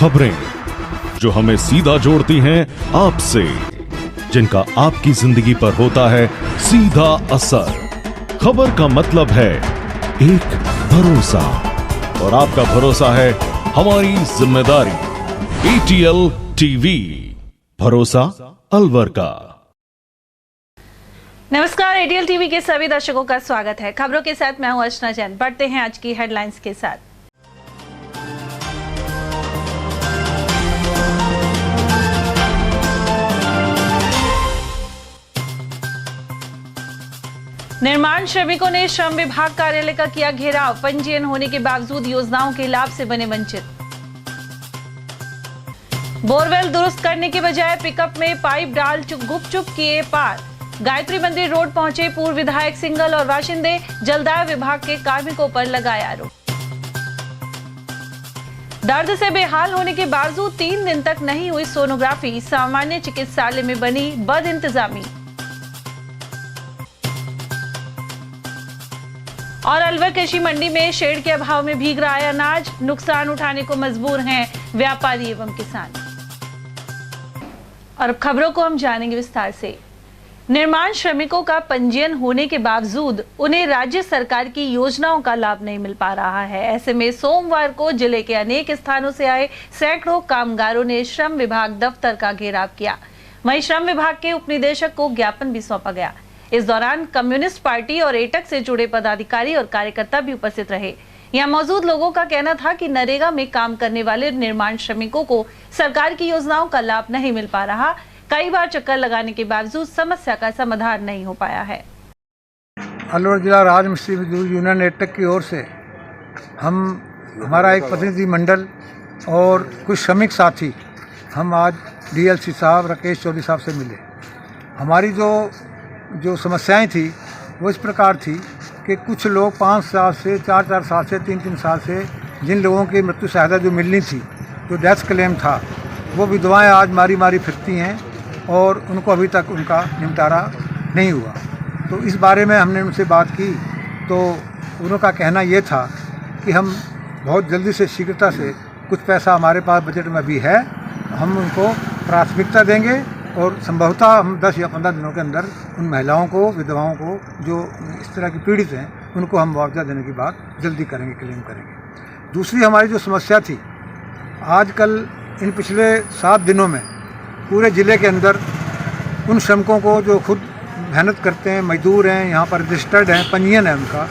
खबरें जो हमें सीधा जोड़ती हैं आपसे, जिनका आपकी जिंदगी पर होता है सीधा असर। खबर का मतलब है एक भरोसा, और आपका भरोसा है हमारी जिम्मेदारी। ATL TV, भरोसा अलवर का। नमस्कार, ATL TV के सभी दर्शकों का स्वागत है। खबरों के साथ मैं हूं अर्चना जैन। बढ़ते हैं आज की हेडलाइंस के साथ। निर्माण श्रमिकों ने श्रम विभाग कार्यालय का किया घेराव। पंजीयन होने के बावजूद योजनाओं के लाभ से बने वंचित। बोरवेल दुरुस्त करने के बजाय पिकअप में पाइप डाल गुपचुप किए पार। गायत्री मंदिर रोड पहुंचे पूर्व विधायक सिंगल और बाशिंदे। जलदाय विभाग के कार्मिकों पर लगाया आरोप। दर्द से बेहाल होने के बावजूद 3 दिन तक नहीं हुई सोनोग्राफी। सामान्य चिकित्सालय में बनी बद इंतजामी। और अलवर कृषि मंडी में शेड के अभाव में भीग रहा है अनाज। नुकसान उठाने को मजबूर हैं व्यापारी एवं किसान। और अब खबरों को हम जानेंगे विस्तार से। निर्माण श्रमिकों का पंजीयन होने के बावजूद उन्हें राज्य सरकार की योजनाओं का लाभ नहीं मिल पा रहा है। ऐसे में सोमवार को जिले के अनेक स्थानों से आए सैकड़ों कामगारों ने श्रम विभाग दफ्तर का घेराव किया। वहीं श्रम विभाग के उपनिदेशक को ज्ञापन भी सौंपा गया। इस दौरान कम्युनिस्ट पार्टी और एटक से जुड़े पदाधिकारी और कार्यकर्ता भी उपस्थित रहे। यहाँ मौजूद लोगों का कहना था कि नरेगा में काम करने वाले निर्माण श्रमिकों को सरकार की योजनाओं का लाभ नहीं मिल पा रहा। कई बार चक्कर लगाने के बावजूद समस्या का समाधान नहीं हो पाया है। अलवर जिला राजमिस्त्री मजदूर यूनियन एटक की ओर से हमारा एक प्रतिनिधि मंडल और कुछ श्रमिक साथी हम आज DLC साहब राकेश चौधरी साहब से मिले। हमारी जो समस्याएं थी वो इस प्रकार थी कि कुछ लोग 5 साल से 4 साल से 3 साल से जिन लोगों की मृत्यु सहायता जो मिलनी थी, जो डेथ क्लेम था, वो विधवाएं आज मारी फिरती हैं और उनको अभी तक उनका निपटारा नहीं हुआ। तो इस बारे में हमने उनसे बात की तो उनका कहना ये था कि हम बहुत जल्दी से शीघ्रता से कुछ पैसा हमारे पास बजट में भी है, हम उनको प्राथमिकता देंगे और संभवतः हम 10 या 15 दिनों के अंदर उन महिलाओं को, विधवाओं को जो इस तरह की पीड़ित हैं, उनको हम मुआवजा देने की बात जल्दी करेंगे, क्लेम करेंगे। दूसरी हमारी जो समस्या थी, आजकल इन पिछले 7 दिनों में पूरे ज़िले के अंदर उन श्रमिकों को जो खुद मेहनत करते हैं, मजदूर हैं, यहाँ पर रजिस्टर्ड हैं, पंजीयन है उनका,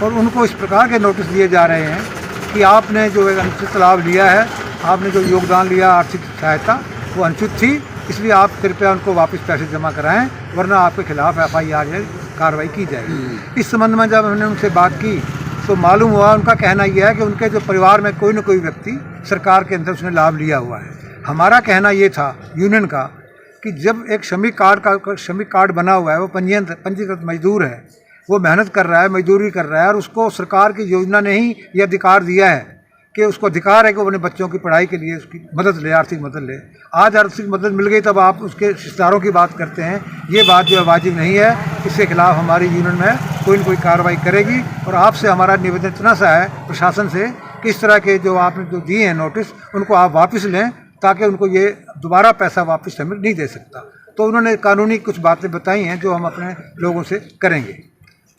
और उनको इस प्रकार के नोटिस दिए जा रहे हैं कि आपने जो एक अनुचित लाभ लिया है, आपने जो योगदान लिया आर्थिक सहायता, वो अनुचित थी, इसलिए आप कृपया उनको वापस पैसे जमा कराएं, वरना आपके खिलाफ FIR कार्रवाई की जाएगी। इस संबंध में जब हमने उनसे बात की तो मालूम हुआ, उनका कहना यह है कि उनके जो परिवार में कोई न कोई व्यक्ति सरकार के अंदर उसने लाभ लिया हुआ है। हमारा कहना ये था यूनियन का कि जब एक श्रमिक कार्ड बना हुआ है, वो पंजीकृत मजदूर है, वो मेहनत कर रहा है, मजदूरी कर रहा है, और उसको सरकार की योजना ने ही ये अधिकार दिया है कि उसको अधिकार है कि वो अपने बच्चों की पढ़ाई के लिए उसकी मदद ले, आर्थिक मदद ले। आज आर्थिक मदद मिल गई तब आप उसके रिश्तेदारों की बात करते हैं, ये बात जो है वाजिब नहीं है। इसके खिलाफ हमारी यूनियन में कोई न कोई कार्रवाई करेगी। और आपसे हमारा निवेदन इतना सा है प्रशासन से कि इस तरह के जो आपने जो दिए हैं नोटिस, उनको आप वापस लें, ताकि उनको ये दोबारा पैसा वापस हमें नहीं दे सकता। तो उन्होंने कानूनी कुछ बातें बताई हैं जो हम अपने लोगों से करेंगे।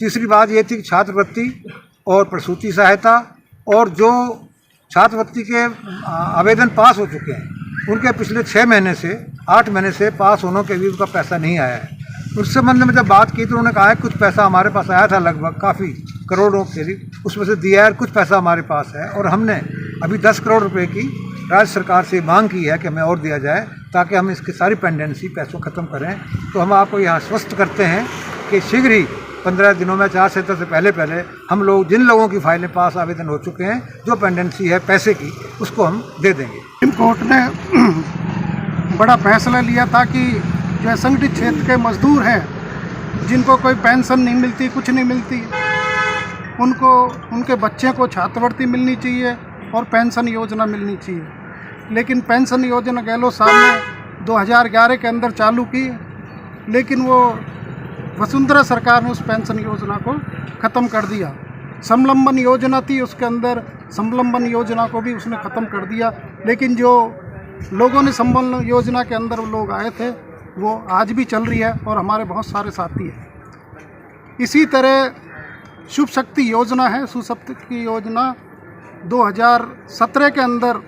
तीसरी बात ये थी कि छात्रवृत्ति और प्रसूति सहायता, और जो छात्रवृत्ति के आवेदन पास हो चुके हैं, उनके पिछले 6 महीने से 8 महीने से पास होने के लिए उनका पैसा नहीं आया है। उस संबंध में जब बात की तो उन्होंने कहा है कुछ पैसा हमारे पास आया था, लगभग काफ़ी करोड़ों के लिए, उसमें से दिया है, कुछ पैसा हमारे पास है, और हमने अभी 10 करोड़ रुपए की राज्य सरकार से मांग की है कि हमें और दिया जाए, ताकि हम इसकी सारी पेंडेंसी पैसों ख़त्म करें। तो हम आपको यह आश्वस्त करते हैं कि शीघ्र ही 15 दिनों में 4 सितंबर से पहले हम लोग जिन लोगों की फाइलें पास आवेदन हो चुके हैं, जो पेंडेंसी है पैसे की, उसको हम दे देंगे। सुप्रीम कोर्ट ने बड़ा फैसला लिया था कि जो असंगठित क्षेत्र के मजदूर हैं, जिनको कोई पेंशन नहीं मिलती, कुछ नहीं मिलती, उनको उनके बच्चे को छात्रवृत्ति मिलनी चाहिए और पेंशन योजना मिलनी चाहिए। लेकिन पेंशन योजना गहलोत साहब ने 2011 के अंदर चालू की, लेकिन वो वसुंधरा सरकार ने उस पेंशन योजना को ख़त्म कर दिया। समलंबन योजना थी, उसके अंदर समलंबन योजना को भी उसने ख़त्म कर दिया। लेकिन जो लोगों ने संबल योजना के अंदर लोग आए थे वो आज भी चल रही है और हमारे बहुत सारे साथी हैं। इसी तरह शुभ शक्ति योजना है, शुभ शक्ति योजना 2017 के अंदर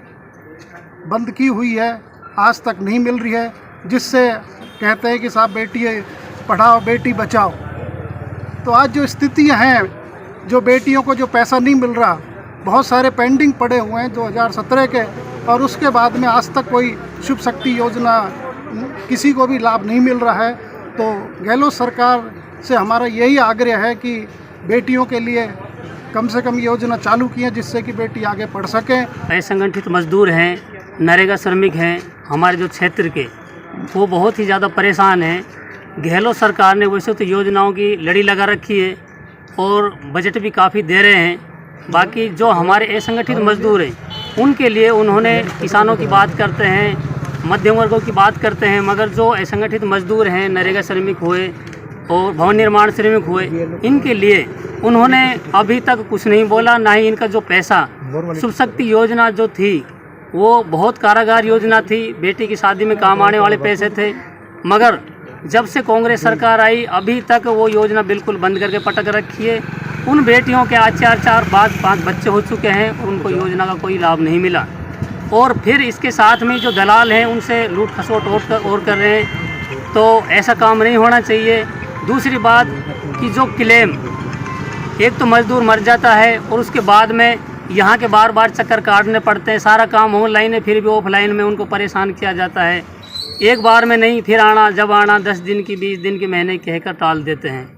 बंद की हुई है, आज तक नहीं मिल रही है, जिससे कहते हैं कि साहब बेटी पढ़ाओ बेटी बचाओ। तो आज जो स्थितियां हैं, जो बेटियों को जो पैसा नहीं मिल रहा, बहुत सारे पेंडिंग पड़े हुए हैं 2017 के, और उसके बाद में आज तक कोई शुभ शक्ति योजना किसी को भी लाभ नहीं मिल रहा है। तो गहलोत सरकार से हमारा यही आग्रह है कि बेटियों के लिए कम से कम योजना चालू की है, जिससे कि बेटी आगे पढ़ सकें। असंगठित मजदूर हैं, नरेगा श्रमिक हैं, हमारे जो क्षेत्र के, वो बहुत ही ज़्यादा परेशान हैं। गहलोत सरकार ने वैसे तो योजनाओं की लड़ी लगा रखी है और बजट भी काफ़ी दे रहे हैं। बाकी जो हमारे असंगठित मजदूर हैं उनके लिए उन्होंने किसानों की बात करते हैं, मध्यम वर्गों की बात करते हैं, मगर जो असंगठित मजदूर हैं, नरेगा श्रमिक हुए और भवन निर्माण श्रमिक हुए, इनके लिए उन्होंने अभी तक कुछ नहीं बोला। ना ही इनका जो पैसा शुभ शक्ति योजना जो थी वो बहुत कारागार योजना थी, बेटी की शादी में काम आने वाले पैसे थे, मगर जब से कांग्रेस सरकार आई अभी तक वो योजना बिल्कुल बंद करके पटक रखी है। उन बेटियों के आज 4-5 बच्चे हो चुके हैं और उनको योजना का कोई लाभ नहीं मिला। और फिर इसके साथ में जो दलाल हैं उनसे लूट खसोट और कर रहे हैं, तो ऐसा काम नहीं होना चाहिए। दूसरी बात कि जो क्लेम, एक तो मजदूर मर जाता है और उसके बाद में यहाँ के बार चक्कर काटने पड़ते हैं, सारा काम ऑनलाइन है, फिर भी ऑफलाइन में उनको परेशान किया जाता है। एक बार में नहीं, फिर आना, जब आना 10 दिन की 20 दिन की महीने कहकर टाल देते हैं।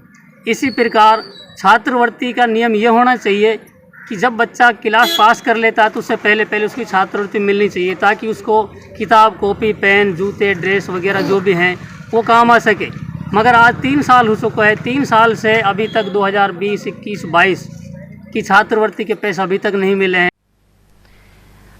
इसी प्रकार छात्रवृत्ति का नियम ये होना चाहिए कि जब बच्चा क्लास पास कर लेता है तो उससे पहले उसकी छात्रवृत्ति मिलनी चाहिए, ताकि उसको किताब, कॉपी, पेन, जूते, ड्रेस वगैरह जो भी हैं वो काम आ सके। मगर आज 3 साल हो चुका है, 3 साल से अभी तक 2020, 21, 22 की छात्रवृत्ति के पैसे अभी तक नहीं मिले हैं।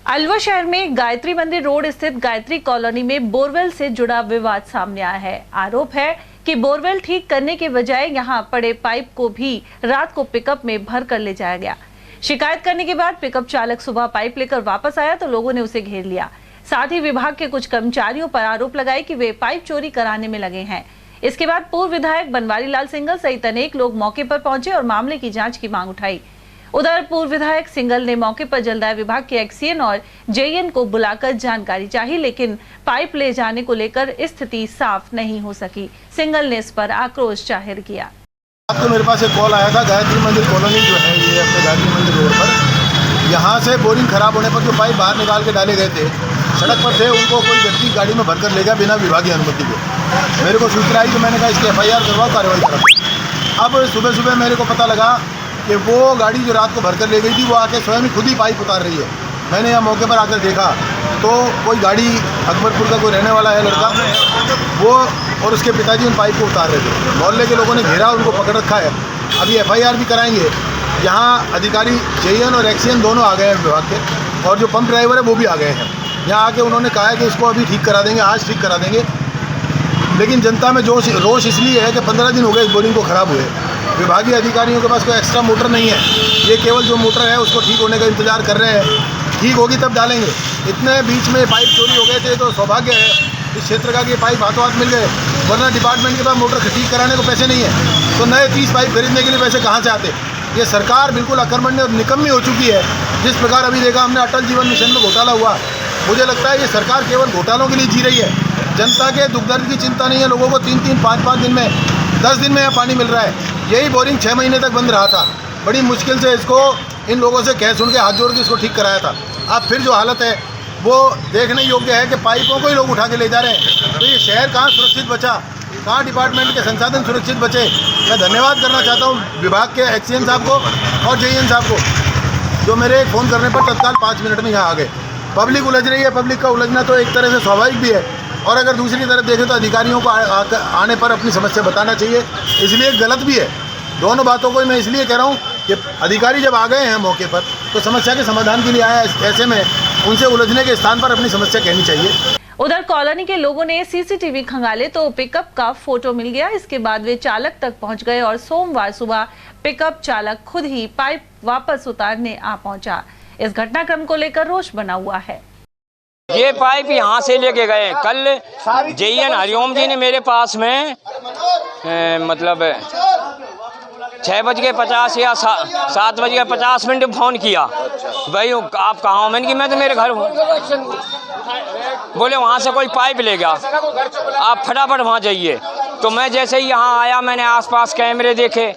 अलवर शहर में गायत्री मंदिर रोड स्थित गायत्री कॉलोनी में बोरवेल से जुड़ा विवाद सामने आया है। आरोप है कि बोरवेल ठीक करने के बजाय यहां पड़े पाइप को भी रात को पिकअप में भर कर ले जाया गया। शिकायत करने के बाद पिकअप चालक सुबह पाइप लेकर वापस आया तो लोगों ने उसे घेर लिया। साथ ही विभाग के कुछ कर्मचारियों पर आरोप लगाए कि वे पाइप चोरी कराने में लगे हैं। इसके बाद पूर्व विधायक बनवारी लाल सिंघल सहित अनेक लोग मौके पर पहुंचे और मामले की जांच की मांग उठाई। उधर पूर्व विधायक सिंघल ने मौके पर जलदाय विभाग के एक्सीएन और जेईएन को बुलाकर जानकारी चाही, लेकिन पाइप ले जाने को लेकर स्थिति साफ नहीं हो सकी। सिंघल ने इस पर आक्रोश जाहिर किया। आपको मेरे पास एक कॉल आया था, गायत्री मंदिर कॉलोनी जो है ये अपने गायत्री मंदिर रोड पर, यहाँ से बोरिंग खराब होने पर जो पाइप बाहर निकाल के डाले गए थे, सड़क पर थे, उनको कोई व्यक्ति गाड़ी में भरकर ले गया बिना विभागीय अनुमति के। मेरे को सूचना आई तो मैंने कहा इसकी FIR करवाओ, कार्रवाई करो। अब सुबह मेरे को पता लगा कि वो गाड़ी जो रात को भरकर ले गई थी वो आके स्वयं ही खुद ही पाइप उतार रही है। मैंने यहाँ मौके पर आकर देखा तो कोई गाड़ी अकबरपुर का कोई रहने वाला है लड़का, वो और उसके पिताजी उन पाइप को उतार रहे थे। मोहल्ले के लोगों ने घेरा, उनको पकड़ रखा है। अभी FIR भी कराएंगे। यहाँ अधिकारी जेईएन और एक्सीएन दोनों आ गए हैं विभाग के, और जो पंप ड्राइवर है वो भी आ गए हैं। यहाँ आके उन्होंने कहा है कि इसको अभी ठीक करा देंगे, आज ठीक करा देंगे। लेकिन जनता में रोष इसलिए है कि 15 दिन हो गए इस बोरिंग को ख़राब हुए। विभागीय अधिकारियों के पास कोई एक्स्ट्रा मोटर नहीं है, ये केवल जो मोटर है उसको ठीक होने का इंतज़ार कर रहे हैं। ठीक होगी तब डालेंगे। इतने बीच में पाइप चोरी हो गए थे तो सौभाग्य है इस क्षेत्र का कि पाइप हाथों हाथ मिल गए, वरना डिपार्टमेंट के पास मोटर ठीक कराने को पैसे नहीं है तो नए 30 पाइप खरीदने के लिए पैसे कहाँ से आते। ये सरकार बिल्कुल अकर्मण्य और निकम्मी हो चुकी है। जिस प्रकार अभी देखा हमने अटल जीवन मिशन में घोटाला हुआ, मुझे लगता है ये सरकार केवल घोटालों के लिए जी रही है। जनता के दुख दर्द की चिंता नहीं है। लोगों को 3-3, 5-5 दिन में, 10 दिन में यहाँ पानी मिल रहा है। यही बोरिंग 6 महीने तक बंद रहा था। बड़ी मुश्किल से इसको इन लोगों से कह सुन के हाथ जोड़ के इसको ठीक कराया था। अब फिर जो हालत है वो देखने योग्य है कि पाइपों को ही लोग उठा के ले जा रहे हैं। तो ये शहर कहाँ सुरक्षित बचा, कहाँ डिपार्टमेंट के संसाधन सुरक्षित बचे। मैं धन्यवाद करना चाहता हूँ विभाग के एक्सीएन साहब को और जेईएन साहब को, जो मेरे फ़ोन करने पर तत्काल 5 मिनट में यहाँ आ गए। पब्लिक उलझ रही है, पब्लिक का उलझना तो एक तरह से स्वाभाविक भी है, और अगर दूसरी तरफ देखें तो अधिकारियों को आने पर अपनी समस्या बताना चाहिए, इसलिए गलत भी है। दोनों बातों को मैं इसलिए कह रहा हूँ कि अधिकारी जब आ गए हैं मौके पर तो समस्या के समाधान के लिए आया, ऐसे में उनसे उलझने के स्थान पर अपनी समस्या कहनी चाहिए। उधर कॉलोनी के लोगों ने सीसीटीवी खंगाले तो पिकअप का फोटो मिल गया। इसके बाद वे चालक तक पहुंच गए और सोमवार सुबह पिकअप चालक खुद ही पाइप वापस उतारने आ पहुंचा। इस घटनाक्रम को लेकर रोष बना हुआ है। ये पाइप यहाँ से लेके गए कल JN हरिओम जी ने मेरे पास में मतलब 6:50 या 7:50 फ़ोन किया। भाई आप कहाँ हो? मैंने कि मैं तो मेरे घर हूँ। बोले वहाँ से कोई पाइप ले गया, आप फटाफट वहाँ जाइए। तो मैं जैसे ही यहाँ आया मैंने आसपास कैमरे देखे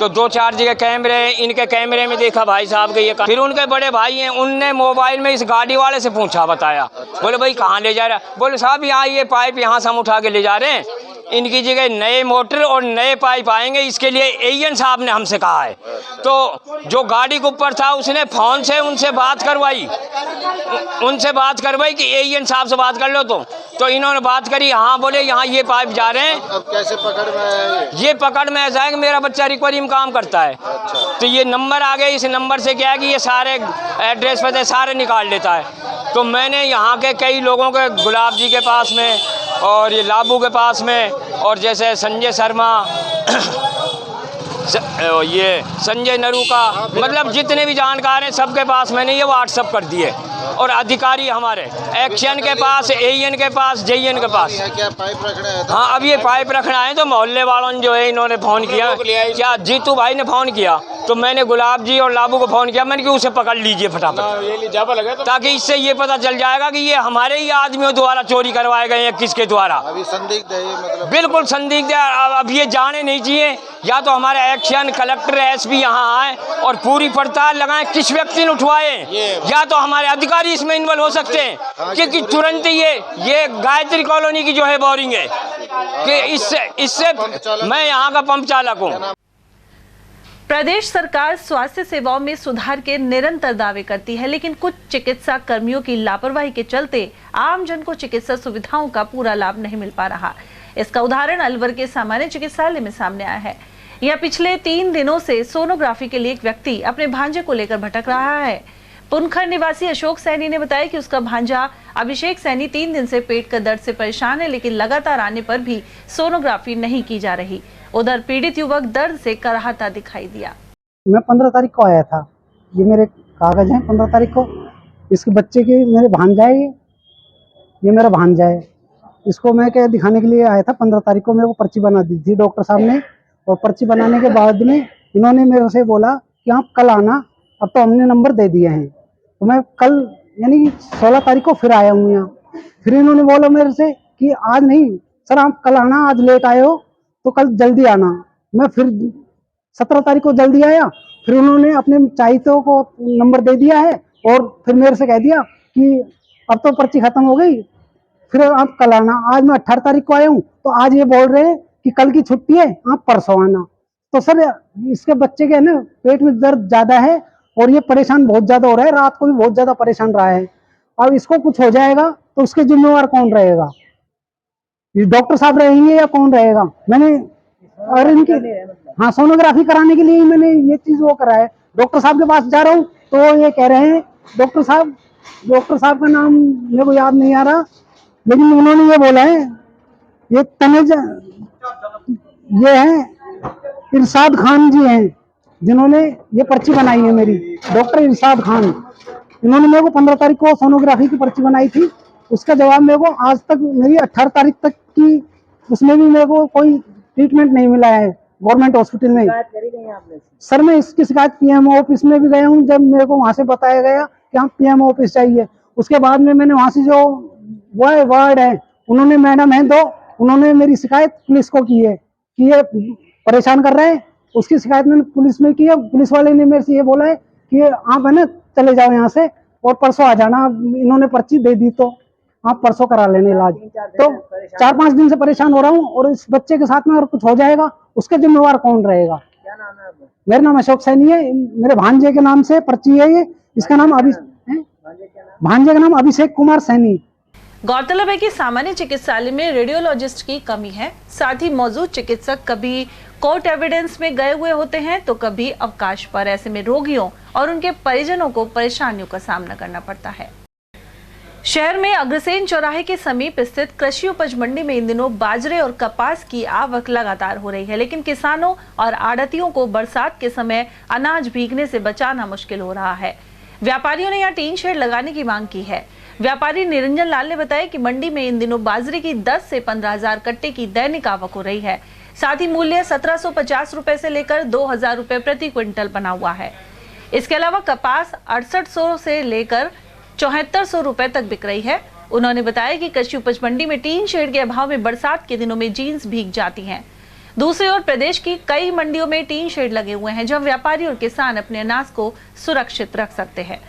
तो 2-4 जगह कैमरे, इनके कैमरे में देखा भाई साहब के ये। फिर उनके बड़े भाई हैं, उनने मोबाइल में इस गाड़ी वाले से पूछा, बताया। बोले भाई कहाँ ले जा रहा है? बोले साहब यहाँ ये पाइप यहाँ से हम उठा के ले जा रहे हैं, इनकी जगह नए मोटर और नए पाइप आएंगे, इसके लिए AN साहब ने हमसे कहा है। तो जो गाड़ी के ऊपर था उसने फ़ोन से उनसे बात करवाई कि AN साहब से बात कर लो। तो इन्होंने बात करी, हाँ बोले यहाँ ये पाइप जा रहे हैं। अब कैसे पकड़ में आया ये पकड़ में ऐसा है कि मेरा बच्चा रिकवरी में काम करता है। तो ये नंबर आ गया, इस नंबर से क्या है कि ये सारे एड्रेस पते सारे निकाल लेता है। तो मैंने यहाँ के कई लोगों के, गुलाब जी के पास में और ये लाबू के पास में, और जैसे संजय शर्मा ये संजय नरू का, मतलब जितने भी जानकार हैं सबके पास मैंने ये व्हाट्सअप कर दिए। और अधिकारी हमारे एक्शन के पास, AN के पास, JN के पास। क्या पाइप रखना है? हाँ अब ये पाइप रखना है। तो मोहल्ले वालों ने जो है इन्होंने फ़ोन किया, क्या जीतू भाई ने फ़ोन किया, तो मैंने गुलाब जी और लाबू को फ़ोन किया। मैंने कि उसे पकड़ लीजिए फटाफट, ताकि इससे ये पता चल जाएगा कि ये हमारे ही आदमियों द्वारा चोरी करवाए गए हैं, किसके द्वारा। अभी संदिग्ध है ये, मतलब बिल्कुल संदिग्ध है। अब ये जाने नहीं चाहिए, या तो हमारे एक्शन कलेक्टर SP यहाँ आए और पूरी पड़ताल लगाएं किस व्यक्ति ने उठवाए, या तो हमारे अधिकारी इसमें इन्वॉल्व हो सकते हैं, क्योंकि तुरंत ये गायत्री कॉलोनी की जो है बोरिंग है कि इससे मैं यहाँ का पंप चालक हूँ। प्रदेश सरकार स्वास्थ्य सेवाओं में सुधार के निरंतर दावे करती है, लेकिन कुछ चिकित्सा कर्मियों की लापरवाही के चलते आम जन को चिकित्सा सुविधाओं का पूरा लाभ नहीं मिल पा रहा। इसका उदाहरण अलवर के सामान्य चिकित्सालय में सामने आया है। यह पिछले 3 दिनों से सोनोग्राफी के लिए एक व्यक्ति अपने भांजे को लेकर भटक रहा है। पुनखर निवासी अशोक सैनी ने बताया कि उसका भांजा अभिषेक सैनी 3 दिन से पेट का दर्द से परेशान है, लेकिन लगातार आने पर भी सोनोग्राफी नहीं की जा रही। उधर पीड़ित युवक दर्द से कराहता दिखाई दिया। मैं 15 तारीख को आया था, ये मेरे कागज हैं 15 तारीख को। इसके बच्चे के मेरे भांजा है, ये मेरा भांजा है। इसको मैं क्या दिखाने के लिए आया था। 15 तारीख को मेरे को पर्ची बना दी थी डॉक्टर साहब ने, और पर्ची बनाने के बाद में इन्होंने मेरे से बोला कि आप कल आना, अब तो हमने नंबर दे दिए हैं। तो मैं कल यानी 16 तारीख को फिर आया हूँ यहाँ। फिर इन्होंने बोला मेरे से कि आज नहीं सर, आप कल आना, आज लेट आए हो तो कल जल्दी आना। मैं फिर 17 तारीख को जल्दी आया, फिर उन्होंने अपने चाहितों को नंबर दे दिया है, और फिर मेरे से कह दिया कि अब तो पर्ची खत्म हो गई, फिर आप कल आना। आज मैं 18 तारीख को आया हूँ, तो आज ये बोल रहे हैं कि कल की छुट्टी है, आप परसों आना। तो सर इसके बच्चे के है ना पेट में दर्द ज्यादा है, और ये परेशान बहुत ज्यादा हो रहा है, रात को भी बहुत ज्यादा परेशान रहा है। अब इसको कुछ हो जाएगा तो उसके जिम्मेवार कौन रहेगा? ये डॉक्टर साहब रहेंगे या कौन रहेगा? मैंने और इनकी हाँ सोनोग्राफी कराने के लिए ही मैंने ये चीज वो करा है। डॉक्टर साहब के पास जा रहा हूँ तो ये कह रहे हैं, डॉक्टर साहब का नाम मेरे को याद नहीं आ रहा, लेकिन उन्होंने ये बोला है, ये तनेज ये है इरशाद खान जी हैं जिन्होंने ये पर्ची बनाई है मेरी, डॉक्टर इरशाद खान। इन्होंने मेरे को 15 तारीख को सोनोग्राफी की पर्ची बनाई थी। उसका जवाब मेरे को आज तक, मेरी 18 तारीख तक की, उसमें भी मेरे को कोई ट्रीटमेंट नहीं मिला है गवर्नमेंट हॉस्पिटल में। सर मैं इसकी शिकायत PMO ऑफिस में भी गया हूँ, जब मेरे को वहाँ से बताया गया कि आप PMO ऑफिस चाहिए। उसके बाद में मैंने वहाँ से जो वार्ड है, उन्होंने मैडम है 2, उन्होंने मेरी शिकायत पुलिस को की है कि ये परेशान कर रहे हैं। उसकी शिकायत मैंने पुलिस में की है। पुलिस वाले ने मेरे से ये बोला है कि आप है ना चले जाओ यहाँ से और परसों आ जाना। इन्होंने पर्ची दे दी तो आप परसों करा लेने इलाज। तो 4-5 दिन से परेशान हो रहा हूँ, और इस बच्चे के साथ में अगर कुछ हो जाएगा उसके जिम्मेवार कौन रहेगा? क्या नाम है आपका? मेरा नाम अशोक सैनी है, मेरे भांजे के नाम से पर्ची है ये। इसका नाम भांजे का नाम अभिषेक कुमार सैनी। गौरतलब है कि सामान्य चिकित्सालय में रेडियोलॉजिस्ट की कमी है। साथ ही मौजूद चिकित्सक कभी कोर्ट एविडेंस में गए हुए होते हैं तो कभी अवकाश पर। ऐसे में रोगियों और उनके परिजनों को परेशानियों का सामना करना पड़ता है। शहर में अग्रसेन चौराहे के समीप स्थित कृषि उपज मंडी में इन दिनों बाजरे और कपास की आवक लगातार हो रही है, लेकिन किसानों और आड़तियों को बरसात के समय अनाज भीगने से बचाना मुश्किल हो रहा है। व्यापारियों ने यहाँ टीन शेड लगाने की मांग की है। व्यापारी निरंजन लाल ने बताया कि मंडी में इन दिनों बाजरे की 10 से 15,000 कट्टे की दैनिक आवक हो रही है। साथ ही मूल्य 1750 रुपए से लेकर 2000 रुपए प्रति क्विंटल बना हुआ है। इसके अलावा कपास 6800 से लेकर 7400 रुपए तक बिक रही है। उन्होंने बताया कि कृषि उपज मंडी में टीन शेड के अभाव में बरसात के दिनों में जीन्स भीग जाती हैं। दूसरी ओर प्रदेश की कई मंडियों में टीन शेड लगे हुए हैं, जहां व्यापारी और किसान अपने अनाज को सुरक्षित रख सकते हैं।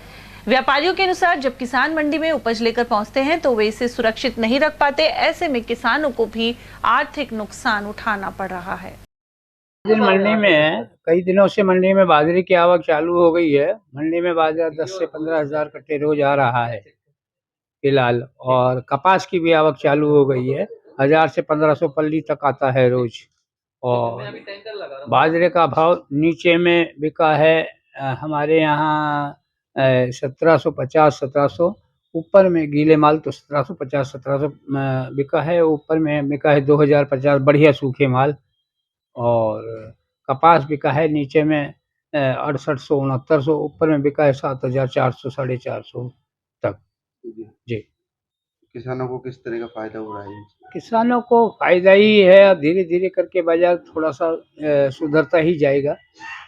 व्यापारियों के अनुसार जब किसान मंडी में उपज लेकर पहुंचते हैं तो वे इसे सुरक्षित नहीं रख पाते। ऐसे में किसानों को भी आर्थिक नुकसान उठाना पड़ रहा है। दिन मंडी में है, कई दिनों से मंडी में बाजरे की आवक चालू हो गई है। मंडी में बाजरा 10 से 15,000 कट्टे रोज आ रहा है फिलहाल, और कपास की भी आवक चालू हो गई है। 1000 से 1500 पल्ली तक आता है रोज। और बाजरे का भाव नीचे में बिका है हमारे यहाँ 1750-1700, ऊपर में गीले माल तो 1750-1700 बिका है। ऊपर में बिका है 2050 बढ़िया सूखे माल। और कपास बिका है नीचे में 6800-6900, ऊपर में बिका है 7400 450 तक। जी, किसानों को किस तरह का फायदा हो रहा है? किसानों को फायदा ही है। अब धीरे धीरे करके बाजार थोड़ा सा सुधरता ही जाएगा।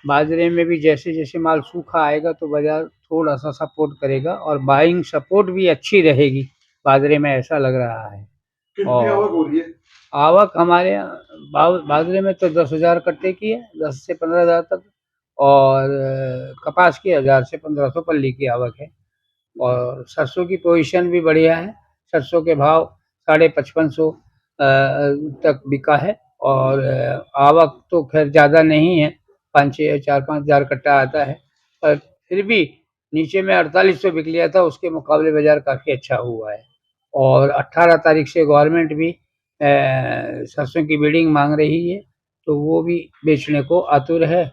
बाजरे में भी जैसे जैसे माल सूखा आएगा तो बाजार थोड़ा सा सपोर्ट करेगा, और बाइंग सपोर्ट भी अच्छी रहेगी बाजरे में, ऐसा लग रहा है। कितनी आवक हो रही है? आवक हमारे यहाँ बाजरे में तो 10,000 कट्टे की है, 10 से 15,000 तक। और कपास की 1000 से 1500 पल्ली की आवक है। और सरसों की पोजीशन भी बढ़िया है। सरसों के भाव 5550 तक बिका है। और आवक तो खैर ज़्यादा नहीं है, 4-5 हज़ार कट्टा आता है, पर फिर भी नीचे में 4800 बिक लिया था, उसके मुकाबले बाज़ार काफ़ी अच्छा हुआ है। और 18 तारीख से गवर्नमेंट भी सरसों की बिडिंग मांग रही है, तो वो भी बेचने को आतुर है।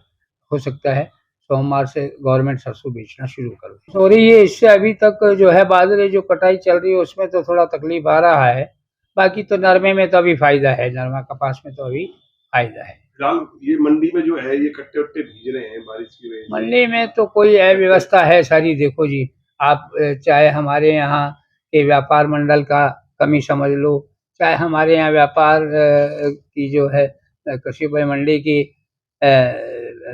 हो सकता है सोमवार से गवर्नमेंट सरसों बेचना शुरू कर दे। हो रही है इससे अभी तक जो है बाजरे जो कटाई चल रही है उसमें तो थोड़ा तकलीफ आ रहा है। बाकी तो नरमे में तो अभी फायदा है, नरमा कपास में तो अभी फायदा है। ये मंडी में जो है ये कट्टे वट्टे भीज रहे हैं बारिश की वजह से। मंडी में तो कोई अव्यवस्था है सारी। देखो जी, आप चाहे हमारे यहाँ के व्यापार मंडल का कमी समझ लो, चाहे हमारे यहाँ व्यापार की जो है कृषि उपज मंडी की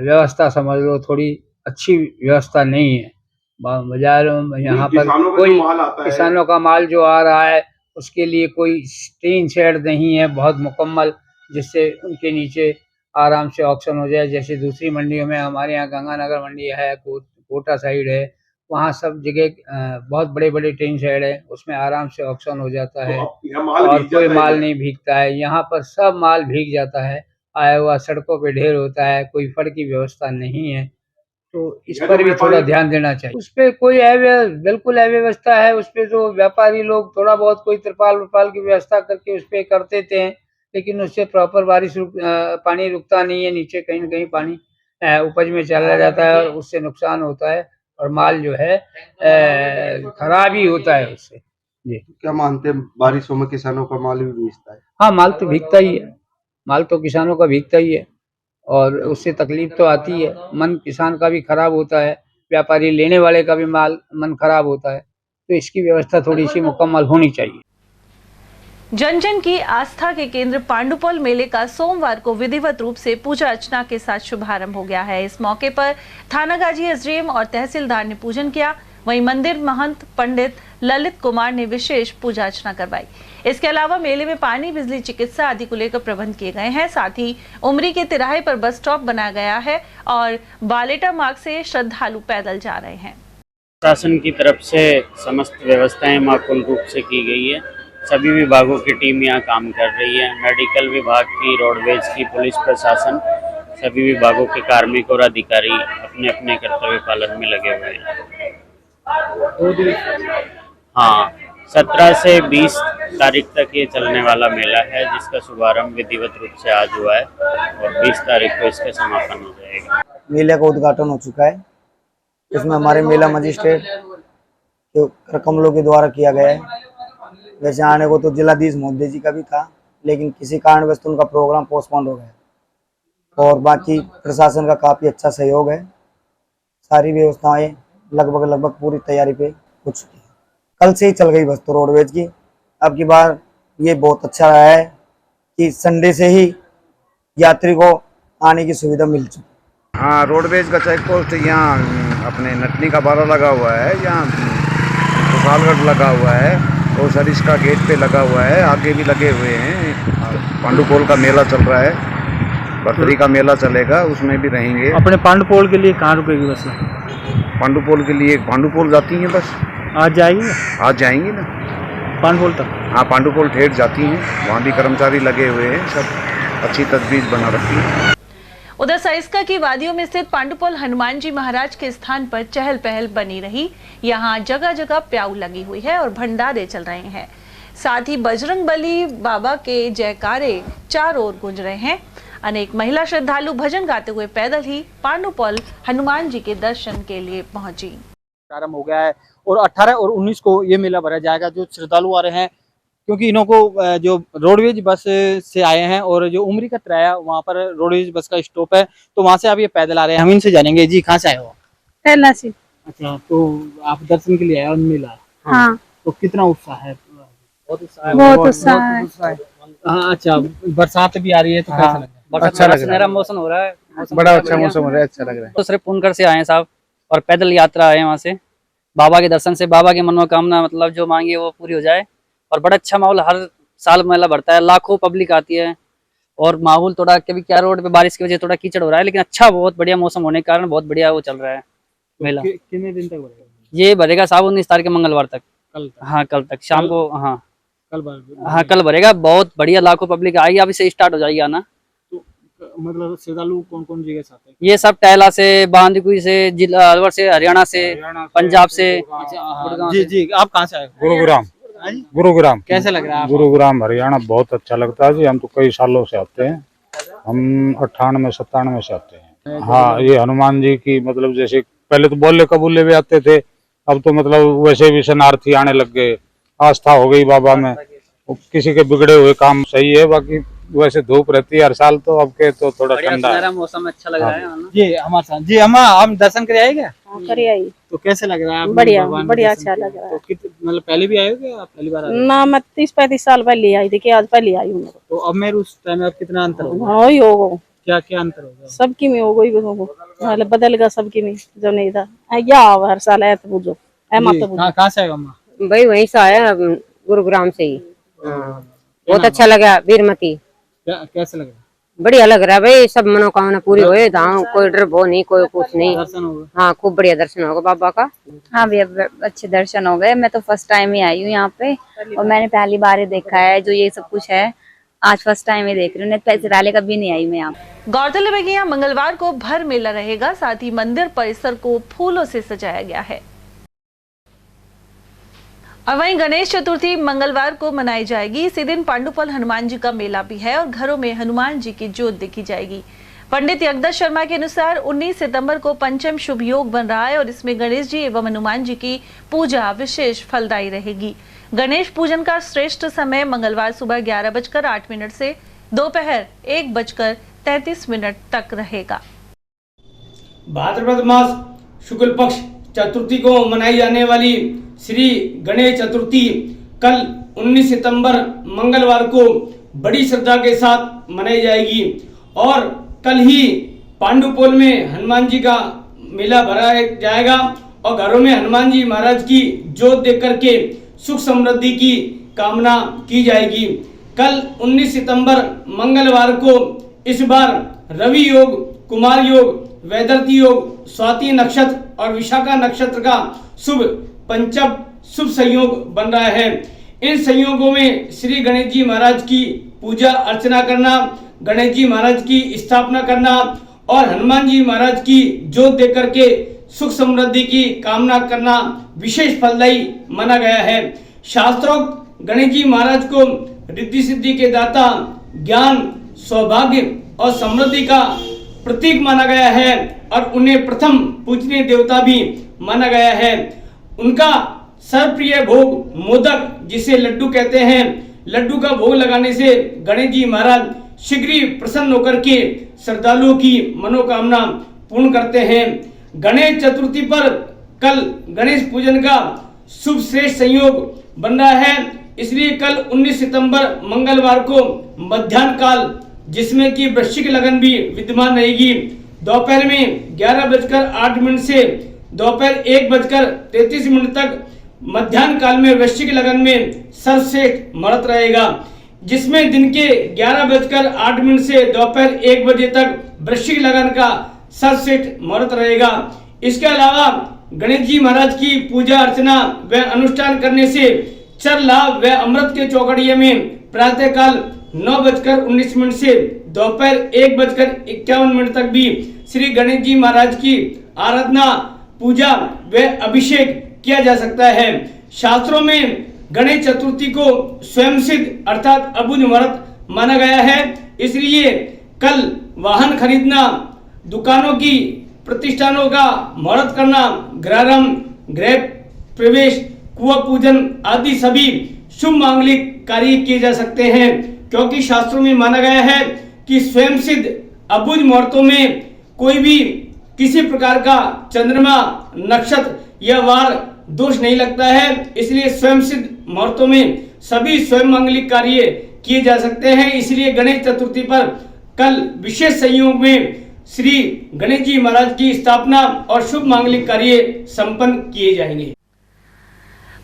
व्यवस्था समझ लो, थोड़ी अच्छी व्यवस्था नहीं है। बाजारों में यहाँ पर कोई किसानों का माल जो आ रहा है उसके लिए कोई टीन शेड नहीं है बहुत मुकम्मल, जिससे उनके नीचे आराम से ऑक्शन हो जाए। जैसे दूसरी मंडियों में, हमारे यहाँ गंगानगर मंडी है, कोटा साइड है, वहाँ सब जगह बहुत बड़े बड़े टीन शेड है, उसमें आराम से ऑक्शन हो जाता है और कोई माल नहीं भीगता है। यहाँ पर सब माल भीग जाता है, आया हुआ सड़कों पे ढेर होता है, कोई फड़ की व्यवस्था नहीं है। तो इस पर भी थोड़ा ध्यान देना चाहिए। उस पर कोई बिल्कुल अव्यवस्था है। उस पर जो व्यापारी लोग थोड़ा बहुत कोई तिरपाल की व्यवस्था करके उस पर कर देते हैं, लेकिन उससे प्रॉपर पानी रुकता नहीं है। नीचे कहीं न कहीं पानी उपज में चला जाता है और उससे नुकसान होता है और माल जो है खराब ही होता है उससे। जी, क्या मानते हैं बारिशों में किसानों का माल भी भीगता है? हाँ, माल तो भीगता ही है, माल तो किसानों का भीगता ही है और उससे तकलीफ तो आती है। मन किसान का भी खराब होता है, व्यापारी लेने वाले का भी मन खराब होता है। तो इसकी व्यवस्था थोड़ी सी मुकम्मल होनी चाहिए। जन जन की आस्था के केंद्र पांडुपोल मेले का सोमवार को विधिवत रूप से पूजा अर्चना के साथ शुभारंभ हो गया है। इस मौके पर थानागाजी एसडीएम और तहसीलदार ने पूजन किया। वहीं मंदिर महंत पंडित ललित कुमार ने विशेष पूजा अर्चना करवाई। इसके अलावा मेले में पानी, बिजली, चिकित्सा आदि को लेकर प्रबंध किए गए हैं। साथ ही उमरी के तिराहे पर बस स्टॉप बनाया गया है और बालेटा मार्ग से श्रद्धालु पैदल जा रहे हैं। शासन की तरफ से समस्त व्यवस्थाएं माकूल रूप से की गई है। सभी विभागों की टीम यहाँ काम कर रही है। मेडिकल विभाग की, रोडवेज की, पुलिस प्रशासन, सभी विभागों के कार्मिक और अधिकारी अपने अपने कर्तव्य पालन में लगे हुए हैं। हाँ, 17 से 20 तारीख तक ये चलने वाला मेला है, जिसका शुभारंभ विधिवत रूप से आज हुआ है और 20 तारीख को इसका समापन हो जाएगा। मेले का उद्घाटन हो चुका है। इसमें हमारे मेला मजिस्ट्रेट कमलों के द्वारा किया गया है। वैसे आने को तो जिलाधीश महोदय जी का भी था, लेकिन किसी कारणवश उनका प्रोग्राम पोस्टपोन्ड हो गया। और बाकी प्रशासन का काफ़ी अच्छा सहयोग है। सारी व्यवस्थाएं लगभग पूरी तैयारी पे हो चुकी है। कल से ही चल गई बस तो रोडवेज की। अब की बार ये बहुत अच्छा रहा है कि संडे से ही यात्री को आने की सुविधा मिल चुकी। हाँ, रोडवेज का चेक पोस्ट यहाँ अपने नटनी का बारा लगा हुआ है, यहाँ कुशालगढ़ लगा हुआ है और सरिस का गेट पे लगा हुआ है, आगे भी लगे हुए हैं। पांडुपोल का मेला चल रहा है, बकरी का मेला चलेगा, उसमें भी रहेंगे। अपने पांडुपोल के लिए कहाँ रुकेगी बस? पांडुपोल के लिए पांडुपोल जाती हैं बस। आज जाएगी? आज जाएंगी ना पांडुपोल तक। हाँ, पांडुपोल ठेठ जाती हैं, वहाँ भी कर्मचारी लगे हुए हैं, सब अच्छी तजवीज़ बना रखी है। उधर सरिस्का की वादियों में स्थित पांडुपोल हनुमान जी महाराज के स्थान पर चहल पहल बनी रही। यहाँ जगह जगह प्याऊ लगी हुई है और भंडारे चल रहे हैं। साथ ही बजरंगबली बाबा के जयकारे चारों ओर गूंज रहे हैं। अनेक महिला श्रद्धालु भजन गाते हुए पैदल ही पांडुपोल हनुमान जी के दर्शन के लिए पहुंची। प्रारंभ हो गया है और 18 और 19 को ये मेला भरा जाएगा। जो श्रद्धालु आ रहे हैं, क्योंकि इन्हों को जो रोडवेज बस से आए हैं और जो उमरी का तिराया वहाँ पर रोडवेज बस का स्टॉप है, तो वहाँ से आप ये पैदल आ रहे हैं। हम इनसे जानेंगे, जी कहाँ से आए हो? पहला से। अच्छा, तो आप दर्शन के लिए आए और मेला? हाँ। तो कितना उत्साह है? बहुत उत्साह है। बहुत उत्साह है। हाँ, अच्छा, बरसात भी आ रही है तो कैसा लग रहा है? अच्छा लग रहा है, मौसम हो रहा है, बड़ा अच्छा मौसम हो रहा है, अच्छा लग रहा है। तो सिर्फ पुनकर से आए हैं साहब और पैदल यात्रा आए हैं वहाँ से। बाबा के दर्शन से बाबा की मनोकामना मतलब जो मांगी वो पूरी हो जाए। और बड़ा अच्छा माहौल, हर साल मेला बढ़ता है, लाखों पब्लिक आती है। और माहौल थोड़ा कभी क्या रोड पे बारिश की वजह से थोड़ा कीचड़ हो रहा है, लेकिन अच्छा बहुत बढ़िया मौसम होने के कारण बहुत बढ़िया वो चल रहा है मेला। कितने दिन तक बढ़ेगा? ये भरेगा साहब 19 तारीख के मंगलवार तक। कल तक? हाँ, कल तक शाम को। हाँ, कल भरेगा। बहुत बढ़िया, लाखों पब्लिक आएगी। अभी से स्टार्ट हो जाएगी आना। तो मतलब श्रद्धालु कौन कौन जगह से आते हैं? ये सब टहला से, बांदीकुई से, जिला अलवर से, हरियाणा से, पंजाब से। जी जी, आप कहाँ से आए? गुरुग्राम। गुरुग्राम। कैसे लग रहा है? गुरुग्राम हरियाणा बहुत अच्छा लगता है जी। हम तो कई सालों से आते हैं, हम 98-97 से आते हैं। हाँ, ये हनुमान जी की मतलब जैसे पहले तो बोले कबूले भी आते थे, अब तो मतलब वैसे भी शरणार्थी आने लग गए। आस्था हो गई बाबा में, किसी के बिगड़े हुए काम सही है। बाकी वैसे धूप रहती है हर साल, तो अब के तो थोड़ा ठंडा है, मौसम अच्छा लग रहा है। जी हमारे साथ। जी अम्मा, आप दर्शन करे आए क्या? करे आई। तो कैसे लग रहा है? बढ़िया, बढ़िया अच्छा लग रहा है। तो मतलब पहले भी आए हो क्या? आप पहली बार आए? ना, मैं 30-35 साल पहले आई थी, आज पहले आई हूँ। तो अब मेरे उस टाइम में कितना अंतर होगा? हो क्या क्या अंतर होगा? सबकी में हो गई, मतलब बदल गया सबकी में, जो नहीं था या हर साल आया था बुझो। कहाँ से आए अम्मा? भाई वहीं से आया, गुरुग्राम से ही। बहुत अच्छा लगा। वीरमती। कैसे लग रहा है? बढ़िया लग रहा है भाई, सब मनोकामना पूरी हुई। कोई डर भो नहीं, कोई कुछ नहीं। दर्शन होगा? हाँ, खूब बढ़िया दर्शन होगा बाबा का। हाँ भैया, अच्छे दर्शन हो गए। मैं तो फर्स्ट टाइम ही आई हूँ यहाँ पे और मैंने पहली बार ही देखा है जो ये सब कुछ है। आज फर्स्ट टाइम ही देख रही हूँ, नहीं पैसे पहले कभी नहीं आई मैं यहाँ। गौरतलब है कि यहाँ मंगलवार को भर मेला रहेगा। साथ ही मंदिर परिसर को फूलों से सजाया गया है। और वहीं गणेश चतुर्थी मंगलवार को मनाई जाएगी। इसी दिन पांडुपोल हनुमान जी का मेला भी है और घरों में हनुमान जी की जोत देखी जाएगी। पंडित यज्ञ शर्मा के अनुसार 19 सितंबर को पंचम शुभ योग बन रहा है और इसमें गणेश जी एवं हनुमान जी की पूजा विशेष फलदायी रहेगी। गणेश पूजन का श्रेष्ठ समय मंगलवार सुबह 11:08 से दोपहर 1:33 तक रहेगा। भाद्रपद मास शुक्ल पक्ष चतुर्थी को मनाई जाने वाली श्री गणेश चतुर्थी कल 19 सितंबर मंगलवार को बड़ी श्रद्धा के साथ मनाई जाएगी और कल ही पांडुपोल में हनुमान जी का मेला भरा जाएगा और घरों में हनुमान जी महाराज की जोत देख करके सुख समृद्धि की कामना की जाएगी। कल 19 सितंबर मंगलवार को इस बार रवि योग, कुमार योग, वैदर्ती योग, स्वाति नक्षत्र और विशाखा नक्षत्र का शुभ पंचम शुभ संयोग बन रहा है। इन संयोगों में श्री गणेश जी महाराज की पूजा अर्चना करना, गणेश जी महाराज की स्थापना करना और हनुमान जी महाराज की जोत देख करके सुख समृद्धि की कामना करना विशेष फलदायी माना गया है। शास्त्रोक्त गणेश जी महाराज को रिद्धि सिद्धि के दाता, ज्ञान, सौभाग्य और समृद्धि का प्रतीक माना गया है और उन्हें प्रथम पूजनीय देवता भी माना गया है। उनका सर्वप्रिय भोग मोदक, जिसे लड्डू कहते हैं, लड्डू का भोग लगाने से गणेश जी महाराज शीघ्र ही प्रसन्न होकर के श्रद्धालुओं की मनोकामना पूर्ण करते हैं। गणेश चतुर्थी पर कल गणेश पूजन का शुभ श्रेष्ठ संयोग बन रहा है। इसलिए कल 19 सितंबर मंगलवार को मध्याह्न काल, जिसमें कि वृश्चिक लगन भी विद्यमान रहेगी, दोपहर में 11:08 से दोपहर 1:33 तक मध्याह्न काल में वृश्चिक लगन में सर्वश्रेष्ठ मुहूर्त रहेगा, जिसमें दिन के 11:08 से दोपहर 1 बजे तक वृश्चिक लगन का सर्वश्रेष्ठ मुहूर्त रहेगा। इसके अलावा गणेश जी महाराज की पूजा अर्चना व अनुष्ठान करने से चर लाभ व अमृत के चौकड़िये में प्रातः काल 9:19 से दोपहर 1:51 तक भी श्री गणेश जी महाराज की आराधना, पूजा व अभिषेक किया जा सकता है। शास्त्रों में गणेश चतुर्थी को स्वयं सिद्ध अर्थात अबुझ मुहूर्त माना गया है। इसलिए कल वाहन खरीदना, दुकानों की प्रतिष्ठानों का मुहूर्त करना, गृहारंभ, गृह प्रवेश, कुआं पूजन आदि सभी शुभ मांगलिक कार्य किए जा सकते हैं, क्योंकि शास्त्रों में माना गया है कि स्वयं सिद्ध अबुझ मुहूर्तों में कोई भी किसी प्रकार का चंद्रमा, नक्षत्र या वार दोष नहीं लगता है। इसलिए स्वयं सिद्ध मुहूर्तों में सभी स्वयं मांगलिक कार्य किए जा सकते हैं। इसलिए गणेश चतुर्थी पर कल विशेष संयोग में श्री गणेश जी महाराज की स्थापना और शुभ मांगलिक कार्य संपन्न किए जाएंगे।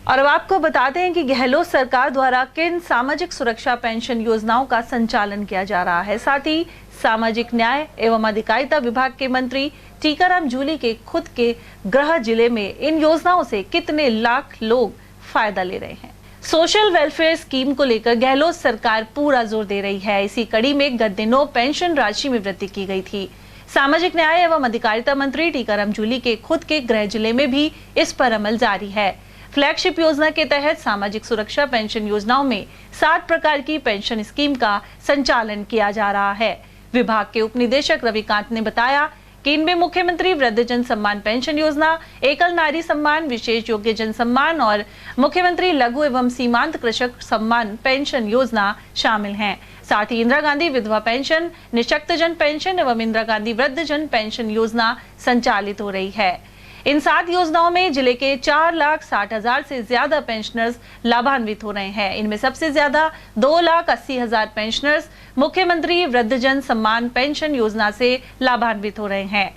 और अब आपको बताते हैं कि गहलोत सरकार द्वारा किन सामाजिक सुरक्षा पेंशन योजनाओं का संचालन किया जा रहा है। साथ ही सामाजिक न्याय एवं अधिकारिता विभाग के मंत्री टीकाराम जूली के खुद के गृह जिले में इन योजनाओं से कितने लाख लोग फायदा ले रहे हैं। सोशल वेलफेयर स्कीम को लेकर गहलोत सरकार पूरा जोर दे रही है। इसी कड़ी में गत दिनों पेंशन राशि में वृद्धि की गई थी। सामाजिक न्याय एवं अधिकारिता मंत्री टीकाराम जूली के खुद के गृह जिले में भी इस पर अमल जारी है। फ्लैगशिप योजना के तहत सामाजिक सुरक्षा पेंशन योजनाओं में 7 प्रकार की पेंशन स्कीम का संचालन किया जा रहा है। विभाग के उप निदेशक रविकांत ने बताया कि इनमें मुख्यमंत्री वृद्धजन सम्मान पेंशन योजना, एकल नारी सम्मान, विशेष योग्य जन सम्मान और मुख्यमंत्री लघु एवं सीमांत कृषक सम्मान पेंशन योजना शामिल हैं। साथ ही इंदिरा गांधी विधवा पेंशन, निःशक्तजन पेंशन एवं इंदिरा गांधी वृद्धजन पेंशन योजना संचालित हो रही है। इन 7 योजनाओं में जिले के 4,60,000 से ज्यादा पेंशनर्स लाभान्वित हो रहे हैं। इनमें सबसे ज्यादा 2,80,000 पेंशनर्स मुख्यमंत्री वृद्धजन सम्मान पेंशन योजना से लाभान्वित हो रहे हैं।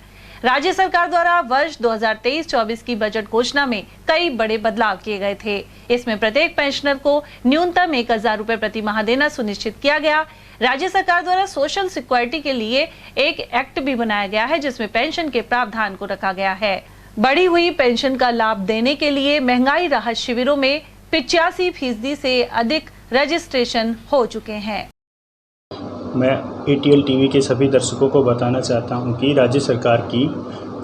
राज्य सरकार द्वारा वर्ष 2023-24 की बजट घोषणा में कई बड़े बदलाव किए गए थे। इसमें प्रत्येक पेंशनर को न्यूनतम 1,000 रुपए प्रति माह देना सुनिश्चित किया गया। राज्य सरकार द्वारा सोशल सिक्योरिटी के लिए एक एक्ट भी बनाया गया है, जिसमें पेंशन के प्रावधान को रखा गया है। बढ़ी हुई पेंशन का लाभ देने के लिए महंगाई राहत शिविरों में 85% से अधिक रजिस्ट्रेशन हो चुके हैं। मैं ATL टीवी के सभी दर्शकों को बताना चाहता हूं कि राज्य सरकार की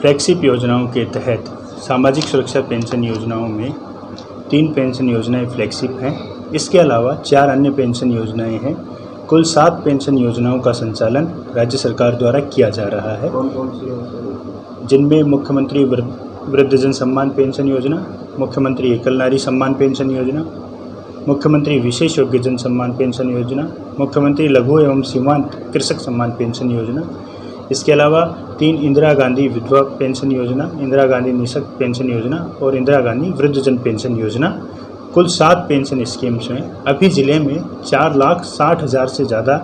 फ्लैगशिप योजनाओं के तहत सामाजिक सुरक्षा पेंशन योजनाओं में 3 पेंशन योजनाएं फ्लैगशिप हैं। इसके अलावा 4 अन्य पेंशन योजनाएं हैं। कुल 7 पेंशन योजनाओं का संचालन राज्य सरकार द्वारा किया जा रहा है, जिनमें मुख्यमंत्री वृद्धजन सम्मान पेंशन योजना, मुख्यमंत्री एकल नारी सम्मान पेंशन योजना, मुख्यमंत्री विशेष योग्य जन सम्मान पेंशन योजना, मुख्यमंत्री लघु एवं सीमांत कृषक सम्मान पेंशन योजना। इसके अलावा 3 इंदिरा गांधी विधवा पेंशन योजना, इंदिरा गांधी निःशक्त पेंशन योजना और इंदिरा गांधी वृद्धजन पेंशन योजना। कुल 7 पेंशन स्कीम्स में अभी जिले में 4,60,000 से ज़्यादा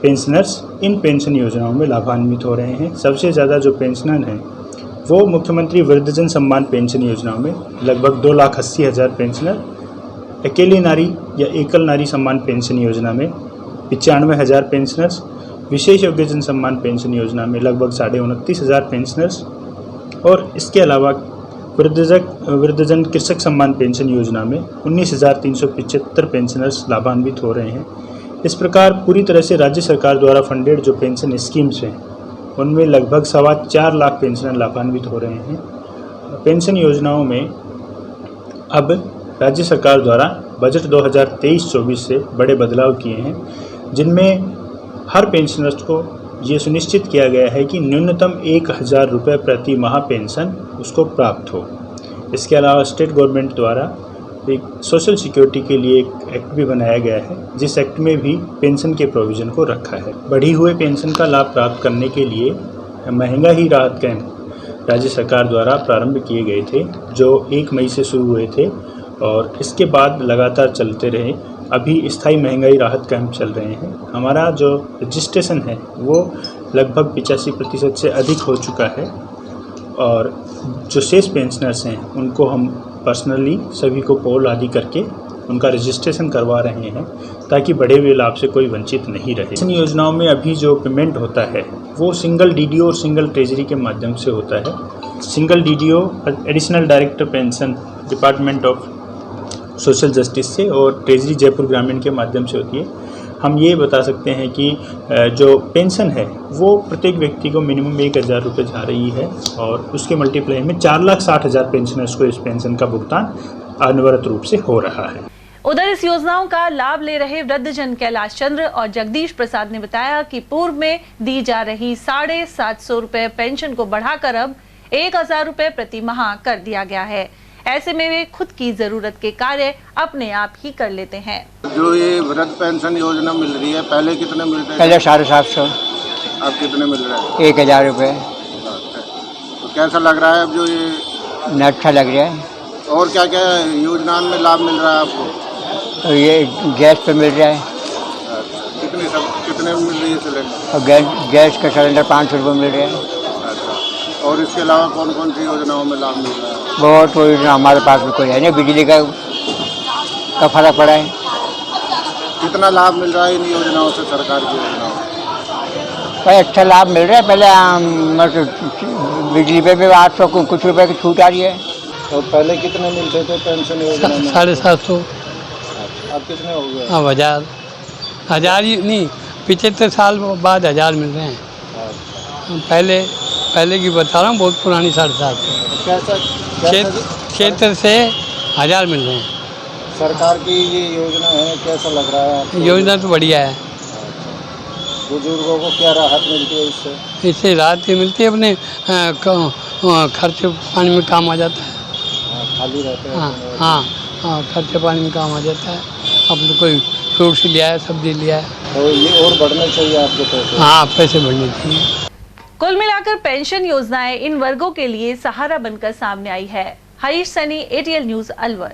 पेंशनर्स इन पेंशन योजनाओं में लाभान्वित हो रहे हैं। सबसे ज़्यादा जो पेंशनर हैं वो मुख्यमंत्री वृद्धजन सम्मान पेंशन योजनाओं में लगभग 2,80,000 पेंशनर, अकेली नारी या एकल नारी सम्मान पेंशन योजना में 95,000 पेंशनर्स, विशेष योग्य जन सम्मान पेंशन योजना में लगभग 29,500 पेंशनर्स और इसके अलावा वृद्धजन कृषक सम्मान पेंशन योजना में 19,375 पेंशनर्स लाभान्वित हो रहे हैं। इस प्रकार पूरी तरह से राज्य सरकार द्वारा फंडेड जो पेंशन स्कीम्स हैं उनमें लगभग 4.25 लाख पेंशनर लाभान्वित हो रहे हैं। पेंशन योजनाओं में अब राज्य सरकार द्वारा बजट 2023-24 से बड़े बदलाव किए हैं, जिनमें हर पेंशनर्स को ये सुनिश्चित किया गया है कि न्यूनतम 1,000 रुपये प्रति माह पेंशन उसको प्राप्त हो। इसके अलावा स्टेट गवर्नमेंट द्वारा एक सोशल सिक्योरिटी के लिए एक एक्ट भी बनाया गया है, जिस एक्ट में भी पेंशन के प्रोविज़न को रखा है। बढ़ी हुए पेंशन का लाभ प्राप्त करने के लिए महंगाई राहत कैंप राज्य सरकार द्वारा प्रारंभ किए गए थे, जो 1 मई से शुरू हुए थे और इसके बाद लगातार चलते रहे। अभी स्थायी महंगाई राहत कैंप चल रहे हैं। हमारा जो रजिस्ट्रेशन है वो लगभग 85% से अधिक हो चुका है और जो शेष पेंशनर्स हैं उनको हम पर्सनली सभी को पोल आदि करके उनका रजिस्ट्रेशन करवा रहे हैं ताकि बढ़े हुए लाभ से कोई वंचित नहीं रहे। इन योजनाओं में अभी जो पेमेंट होता है वो सिंगल डीडीओ और सिंगल ट्रेजरी के माध्यम से होता है। Single DDO additional director pension department of social justice से और ट्रेजरी जयपुर ग्रामीण के माध्यम से होती है। हम ये बता सकते हैं कि जो पेंशन है वो प्रत्येक व्यक्ति को मिनिमम 1,000 रुपये जा रही है और उसके मल्टीप्लाई में 4,60,000 पेंशनर्स को इस पेंशन का भुगतान अनवरत रूप से हो रहा है। उधर इस योजनाओं का लाभ ले रहे वृद्धजन कैलाश चंद्र और जगदीश प्रसाद ने बताया कि पूर्व में दी जा रही 750 रुपये पेंशन को बढ़ाकर अब 1,000 रुपये प्रति माह कर दिया गया है। ऐसे में वे खुद की जरूरत के कार्य अपने आप ही कर लेते हैं। जो ये वृद्ध पेंशन योजना मिल रही है, पहले कितने मिलते थे? पहले 750। अब कितने मिल रहे हैं? 1,000 रुपये। तो कैसा लग रहा है अब जो ये? अच्छा लग रहा है। और क्या क्या योजना में लाभ मिल रहा है आपको? और ये गैस पे मिल रहा है। कितने मिल रही है सिलेंडर? और गैस का सिलेंडर 500 रुपये मिल रहा है। और इसके अलावा कौन कौन सी योजनाओं में लाभ मिल रहा है? बहुत योजना हमारे पास में कोई है नहीं। बिजली का फर्क पड़ा है। कितना लाभ मिल रहा है इन योजनाओं से, सरकार की योजनाओं? भाई अच्छा लाभ मिल रहा है। पहले मतलब बिजली पे भी 800 कुछ रुपए की छूट आ रही है। तो पहले कितने मिलते थे पेंशन योजना में? 750। अब कितने हो गए? अब 1,000 ही नहीं, 75 साल बाद 1,000 मिल रहे हैं। पहले की बता रहा हूँ, बहुत पुरानी 750। क्षेत्र से 1,000 मिल रहे हैं। सरकार की ये योजना है, कैसा लग रहा है आपको? योजना तो बढ़िया है। बुजुर्गों को क्या राहत मिलती है इससे? इससे राहत ही मिलती है, अपने खर्चे पानी में काम आ जाता है। खाली रहते हैं। हाँ, खर्चे पानी में काम आ जाता है। अब कोई फ्रूट्स लिया है, सब्जी लिया है। तो ये और बढ़ने चाहिए आपके पैसे? हाँ, पैसे बढ़ने चाहिए। कुल मिलाकर पेंशन योजनाएं इन वर्गों के लिए सहारा बनकर सामने आई है। Harish Sunny, ATL news, Alwar.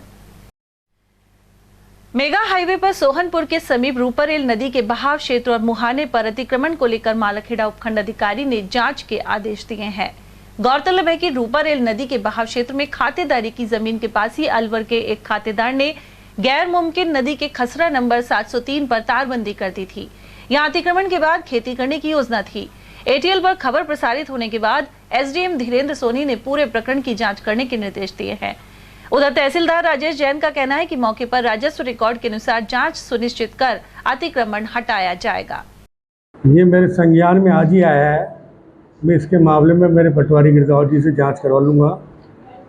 Mega highway पर सोहनपुर के समीप रूपारेल नदी के बहाव क्षेत्र और मुहाने पर अतिक्रमण को लेकर मालखेड़ा उपखंड अधिकारी ने जांच के आदेश दिए हैं। गौरतलब है कि रूपारेल नदी के बहाव क्षेत्र में खातेदारी की जमीन के पास ही अलवर के एक खातेदार ने गैर मुमकिन नदी के खसरा नंबर 703 पर तारबंदी कर दी थी। यहाँ अतिक्रमण के बाद खेती करने की योजना थी। ATL पर खबर प्रसारित होने के बाद SDM धीरेन्द्र सोनी ने पूरे प्रकरण की जांच करने के निर्देश दिए हैं। उधर तहसीलदार राजेश जैन का कहना है कि मौके पर राजस्व रिकॉर्ड के अनुसार जांच सुनिश्चित कर अतिक्रमण हटाया जाएगा। ये मेरे संज्ञान में आज ही आया है। मैं इसके मामले में मेरे पटवारी गिरदावर जी से जांच करवा लूँगा।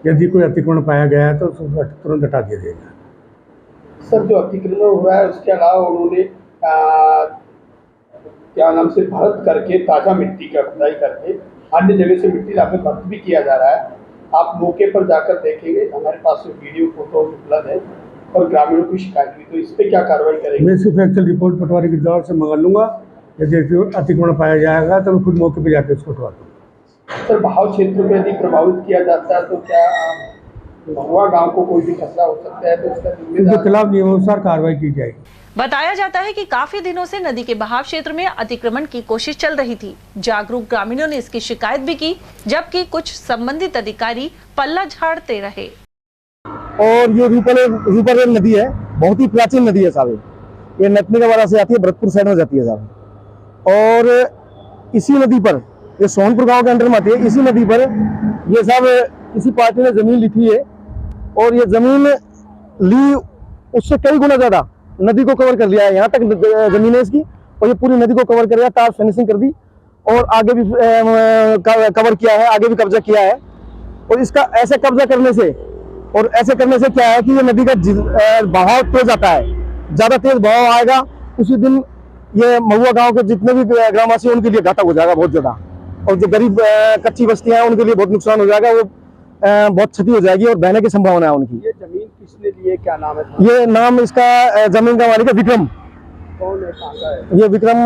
यदि कोई अतिक्रमण पाया गया है तो तुरंत हटा दिया जाएगा। सर, जो अतिक्रमण हुआ है उसके अलावा उन्होंने क्या नाम से भरत करके ताज़ा मिट्टी का खुदाई करके अन्य जगह से मिट्टी लाकर भरत भी किया जा रहा है। आप मौके पर जाकर देखेंगे, हमारे पास वीडियो फोटो उपलब्ध है और ग्रामीणों की शिकायत हुई, तो इस पर क्या कार्रवाई करेंगे? मैं सिर्फ एक्चुअल रिपोर्ट पटवारी गिरदावर से मंगा लूँगा। यदि अतिक्रमण पाया जाएगा तो मैं खुद मौके पर जाकर उसको हटवा दूँगा। सर, बहाव क्षेत्र में यदि प्रभावित किया जाता है तो क्या महुआ गांव को कोई भी खतरा हो सकता है? तो इसका उनके खिलाफ नियमानुसार कार्रवाई की जाएगी। बताया जाता है कि काफी दिनों से नदी के बहाव क्षेत्र में अतिक्रमण की कोशिश चल रही थी। जागरूक ग्रामीणों ने इसकी शिकायत भी की, जबकि कुछ संबंधित अधिकारी पल्ला झाड़ते रहे। और ये रूपारेल नदी है, बहुत ही प्राचीन नदी है साहब। ये नटनी का वाला से आती है, भरतपुर साइड में जाती है साहब। और इसी नदी पर, ये सोहनपुर गांव के अंडर में आती है, इसी नदी पर ये साहब किसी पार्टी ने जमीन ली थी है और ये जमीन ली उससे कई गुना ज्यादा नदी को कवर कर लिया है। यहाँ तक जमीन है इसकी और ये पूरी नदी को कवर कर लिया, तार फिनिशिंग कर दी और आगे भी कवर किया है, आगे भी कब्जा किया है। और इसका ऐसे कब्जा करने से और ऐसे करने से क्या है कि ये नदी का बहाव तेज आता है। ज्यादा तेज बहाव आएगा उसी दिन ये महुआ गांव के जितने भी ग्रामवासी उनके लिए घाटा हो जाएगा बहुत ज्यादा। और जो गरीब कच्ची बस्तियां हैं उनके लिए बहुत नुकसान हो जाएगा, वो बहुत क्षति हो जाएगी और बहने की संभावना है उनकी। ये जमीन किसने ली है, क्या नाम है? ये नाम इसका जमीन का मालिक है विक्रम। कौन है, कहाँ का है? ये विक्रम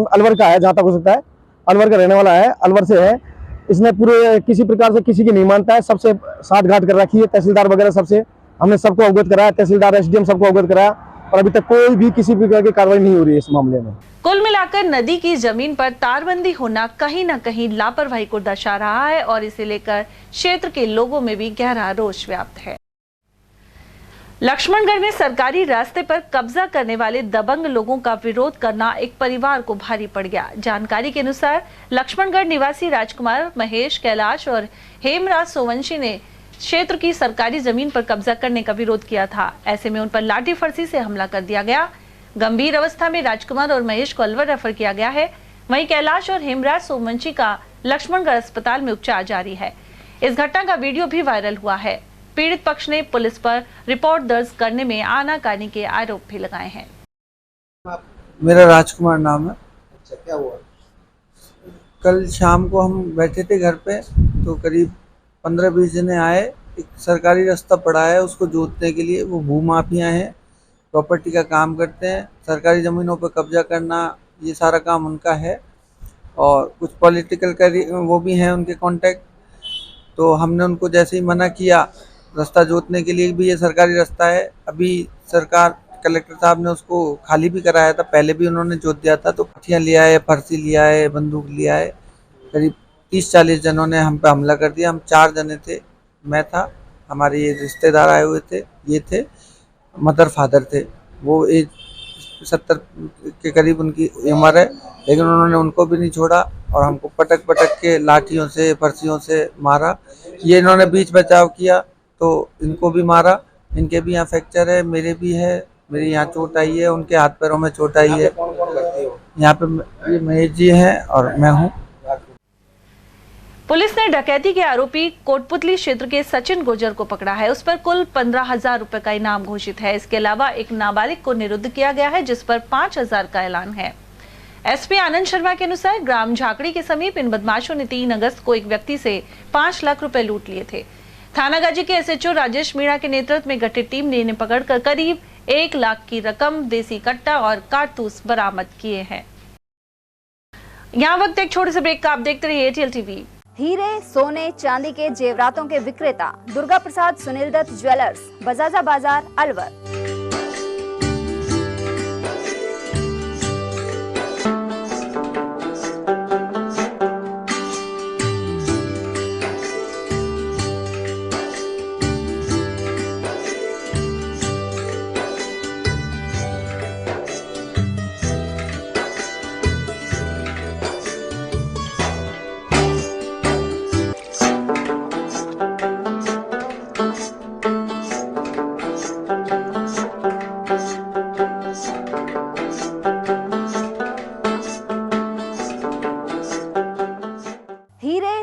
अलवर का है, जहाँ तक हो सकता है अलवर का रहने वाला है, अलवर से है। इसने पूरे किसी प्रकार से किसी की नहीं मानता है, सबसे साठ घाट कर रखी है। तहसीलदार वगैरह सबसे हमने सबको अवगत कराया, तहसीलदार एसडीएम सबको अवगत कराया, और अभी तक कोई भी किसी प्रकार की कार्रवाई नहीं हो रही है इस मामले में। कुल मिलाकर नदी की जमीन पर तारबंदी होना कहीं न कहीं लापरवाही को दर्शा रहा है और इसे लेकर क्षेत्र के लोगों में भी गहरा रोष व्याप्त है। लक्ष्मणगढ़ में सरकारी रास्ते पर कब्जा करने वाले दबंग लोगों का विरोध करना एक परिवार को भारी पड़ गया। जानकारी के अनुसार लक्ष्मणगढ़ निवासी राजकुमार, महेश, कैलाश और हेमराज सोवंशी ने क्षेत्र की सरकारी जमीन पर कब्जा करने का विरोध किया था। ऐसे में उन पर लाठी फरसी से हमला कर दिया गया। गंभीर अवस्था में राजकुमार और महेश को अलवर रेफर किया गया है। वहीं कैलाश और हेमराज सोवंशी का लक्ष्मणगढ़ अस्पताल में उपचार जारी है। इस घटना का वीडियो भी वायरल हुआ है। पीड़ित पक्ष ने पुलिस पर रिपोर्ट दर्ज करने में आनाकानी के आरोप भी लगाए हैं। मेरा राजकुमार नाम है। अच्छा, क्या हुआ? कल शाम को हम बैठे थे घर पे, तो करीब 15-20 जने आए। एक सरकारी रास्ता पड़ा है, उसको जोतने के लिए। वो भूमाफिया हैं, प्रॉपर्टी का काम करते हैं, सरकारी ज़मीनों पर कब्जा करना, ये सारा काम उनका है। और कुछ पॉलिटिकल वो भी हैं उनके कॉन्टैक्ट। तो हमने उनको जैसे ही मना किया, रास्ता जोतने के लिए भी ये सरकारी रास्ता है, अभी सरकार कलेक्टर साहब ने उसको खाली भी कराया था, पहले भी उन्होंने जोत दिया था। तो लाठियाँ लिया है, फरसी लिया है, बंदूक लिया है। करीब 30-40 जनों ने हम पे हमला कर दिया। हम 4 जने थे, मैं था, हमारे ये रिश्तेदार आए हुए थे, ये थे, मदर फादर थे। वो एज 70 के करीब उनकी उम्र है, लेकिन उन्होंने उनको भी नहीं छोड़ा और हमको पटक पटक के लाठियों से, फरसियों से मारा। ये इन्होंने बीच बचाव किया तो इनको भी मारा। इनके भी यहाँ फ्रैक्चर है, मेरे भी है, मेरे यहाँ चोट आई है, उनके हाथ पैरों में चोट आई है। यहाँ पे ये महेश जी हैं और मैं हूँ। पुलिस ने डकैती के आरोपी कोटपुतली क्षेत्र के सचिन गुर्जर को पकड़ा है। उस पर कुल 15,000 रुपए का इनाम घोषित है। इसके अलावा एक नाबालिग को निरुद्ध किया गया है, जिस पर 5,000 का ऐलान है। एसपी आनंद शर्मा के अनुसार ग्राम झाकड़ी के समीप इन बदमाशों ने 3 अगस्त को एक व्यक्ति से 5 लाख रुपए लूट लिए थे। थानागाजी के एसएचओ राजेश मीणा के नेतृत्व में गठित टीम ने इन्हें पकड़कर करीब 1 लाख की रकम, देसी कट्टा और कारतूस बरामद किए हैं। यहाँ वक्त एक छोटे से ब्रेक का, आप देखते रहिए एटीएल टीवी। हीरे, सोने, चांदी के जेवरातों के विक्रेता दुर्गा प्रसाद सुनील दत्त ज्वेलर्स, बजाजा बाजार, अलवर।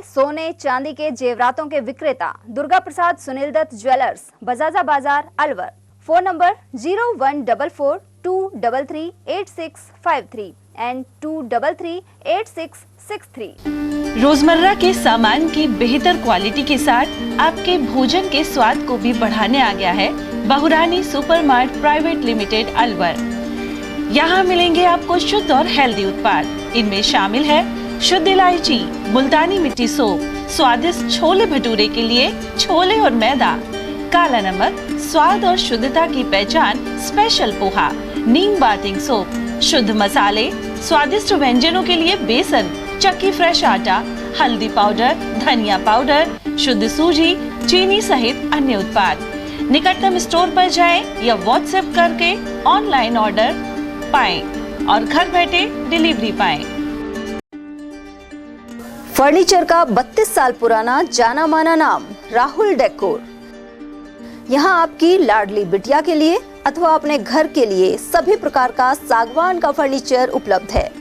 सोने चांदी के जेवरातों के विक्रेता दुर्गा प्रसाद सुनील दत्त ज्वेलर्स, बजाजा बाजार, अलवर। Phone number 0144233863 and 2338663। रोजमर्रा के सामान की बेहतर क्वालिटी के साथ आपके भोजन के स्वाद को भी बढ़ाने आ गया है बहुरानी सुपरमार्ट प्राइवेट लिमिटेड, अलवर। यहाँ मिलेंगे आपको शुद्ध और हेल्दी उत्पाद। इनमें शामिल है शुद्ध इलायची, मुल्तानी मिट्टी सोप, स्वादिष्ट छोले भटूरे के लिए छोले और मैदा, काला नमक, स्वाद और शुद्धता की पहचान स्पेशल पोहा, नीम बाथिंग सोप, शुद्ध मसाले, स्वादिष्ट व्यंजनों के लिए बेसन, चक्की फ्रेश आटा, हल्दी पाउडर, धनिया पाउडर, शुद्ध सूजी, चीनी सहित अन्य उत्पाद। निकटतम स्टोर पर जाएं या व्हाट्सएप करके ऑनलाइन ऑर्डर पाएं और घर बैठे डिलीवरी पाएं। फर्नीचर का 32 साल पुराना जाना माना नाम राहुल डेकोर। यहाँ आपकी लाडली बिटिया के लिए अथवा अपने घर के लिए सभी प्रकार का सागवान का फर्नीचर उपलब्ध है।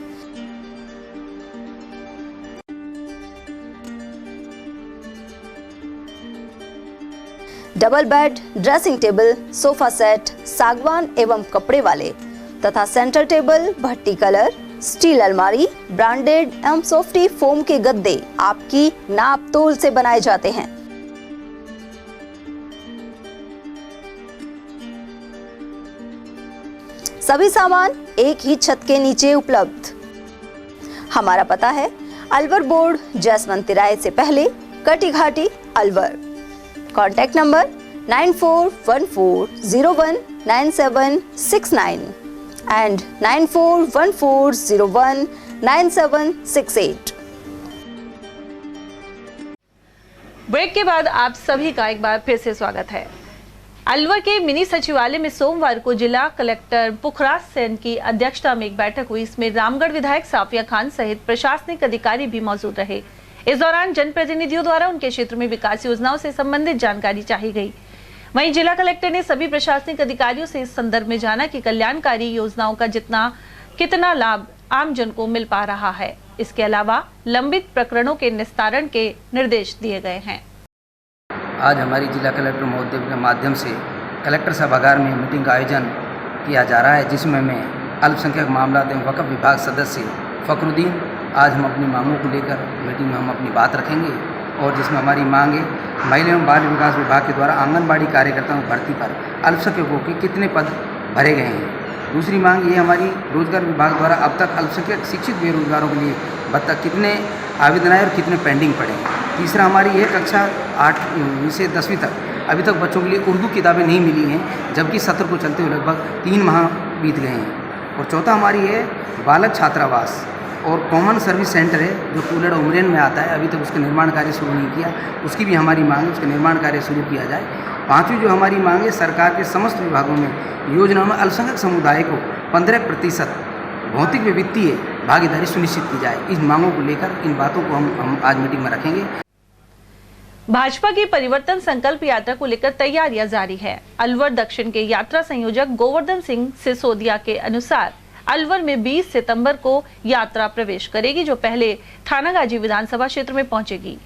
Double bed, dressing table, sofa set सागवान एवं कपड़े वाले तथा सेंटर टेबल, भट्टी कलर, स्टील अलमारी, ब्रांडेड एवं सॉफ्टी फोम के गद्दे आपकी नाप तोल से बनाए जाते हैं। सभी सामान एक ही छत के नीचे उपलब्ध। हमारा पता है अलवर बोर्ड जसवंत तिराहे से पहले कटी घाटी Alwar. Contact number 9414019769 and 9414019768। Break के बाद आप सभी का एक बार फिर से स्वागत है। अलवर के मिनी सचिवालय में सोमवार को जिला कलेक्टर पुखराज सेन की अध्यक्षता में एक बैठक हुई। इसमें रामगढ़ विधायक साफिया खान सहित प्रशासनिक अधिकारी भी मौजूद रहे। इस दौरान जनप्रतिनिधियों द्वारा उनके क्षेत्र में विकास योजनाओं से संबंधित जानकारी चाही गई। वहीं जिला कलेक्टर ने सभी प्रशासनिक अधिकारियों से इस संदर्भ में जाना कि कल्याणकारी योजनाओं का कितना लाभ आमजन को मिल पा रहा है। इसके अलावा लंबित प्रकरणों के निस्तारण के निर्देश दिए गए हैं। आज हमारी जिला कलेक्टर महोदय के माध्यम से कलेक्टर सभागार में मीटिंग का आयोजन किया जा रहा है, जिसमें मैं अल्पसंख्यक मामलात एवं वक्फ विभाग सदस्य फखरुद्दीन आज हम अपनी मांगों को लेकर मीटिंग में हम अपनी बात रखेंगे और जिसमें हमारी मांग है महिला एवं बाल विकास विभाग के द्वारा आंगनबाड़ी कार्यकर्ताओं की भर्ती पर अल्पसंख्यकों के कितने पद भरे गए हैं। दूसरी मांग ये हमारी रोजगार विभाग द्वारा अब तक अल्पसंख्यक शिक्षित बेरोजगारों के लिए भत्ता कितने आवेदन आए और कितने पेंडिंग पड़े हैं। तीसरा हमारी यह कक्षा 8वीं से 10वीं तक अभी तक बच्चों के लिए उर्दू किताबें नहीं मिली हैं, जबकि सत्र को चलते हुए लगभग 3 माह बीत गए हैं। और चौथा हमारी है बालक छात्रावास और कॉमन सर्विस सेंटर है जो कूलड़ उमरेन में आता है, अभी तक उसका निर्माण कार्य शुरू नहीं किया, उसकी भी हमारी मांग है उसका निर्माण कार्य शुरू किया जाए। पांचवी जो हमारी मांग है सरकार के समस्त विभागों में योजनाओं में अल्पसंख्यक समुदाय को 15% भौतिक व वित्तीय भागीदारी सुनिश्चित की जाए। इस मांगों को लेकर इन बातों को हम आज मीटिंग में रखेंगे। भाजपा की परिवर्तन संकल्प यात्रा को लेकर तैयारियां जारी है। अलवर दक्षिण के यात्रा संयोजक गोवर्धन सिंह सिसोदिया के अनुसार अलवर में 20 सितंबर को यात्रा प्रवेश करेगी, जो पहले थानागाजी विधानसभा क्षेत्र में पहुंचेगी।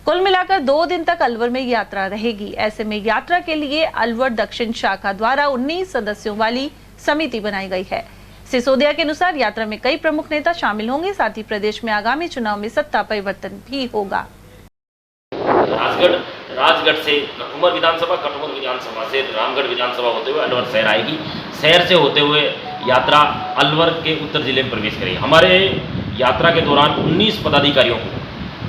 कुल मिलाकर 2 दिन तक अलवर में यात्रा रहेगी। ऐसे में यात्रा के लिए अलवर दक्षिण शाखा द्वारा 19 सदस्यों वाली समिति बनाई गई है। सिसोदिया के अनुसार यात्रा में कई प्रमुख नेता शामिल होंगे, साथ ही प्रदेश में आगामी चुनाव में सत्ता परिवर्तन भी होगा। राजगढ़ से कटुमर विधानसभा से रामगढ़ विधानसभा होते हुए अलवर शहर आएगी। शहर से होते हुए यात्रा अलवर के उत्तर जिले में प्रवेश करेगी। हमारे यात्रा के दौरान 19 पदाधिकारियों को,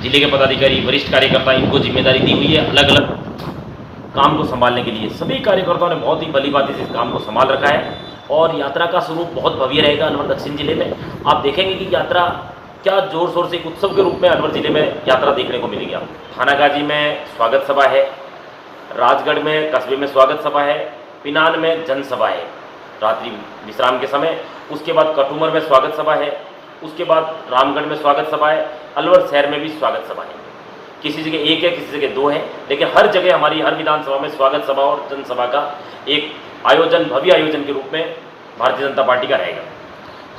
जिले के पदाधिकारी, वरिष्ठ कार्यकर्ता, इनको जिम्मेदारी दी हुई है अलग अलग काम को संभालने के लिए। सभी कार्यकर्ताओं ने बहुत ही भलीभांति से इस काम को संभाल रखा है और यात्रा का स्वरूप बहुत भव्य रहेगा। अलवर दक्षिण जिले में आप देखेंगे कि यात्रा क्या जोर शोर से एक उत्सव के रूप में अलवर जिले में यात्रा देखने को मिलेगी। थानागाजी में स्वागत सभा है, राजगढ़ में कस्बे में स्वागत सभा है, पिनान में जनसभा है रात्रि विश्राम के समय। उसके बाद कटुमर में स्वागत सभा है, उसके बाद रामगढ़ में स्वागत सभा है, अलवर शहर में भी स्वागत सभा है। किसी जगह 1 है, किसी जगह 2 है, लेकिन हर जगह हमारी हर विधानसभा में स्वागत सभा और जनसभा का एक आयोजन, भव्य आयोजन के रूप में भारतीय जनता पार्टी का रहेगा।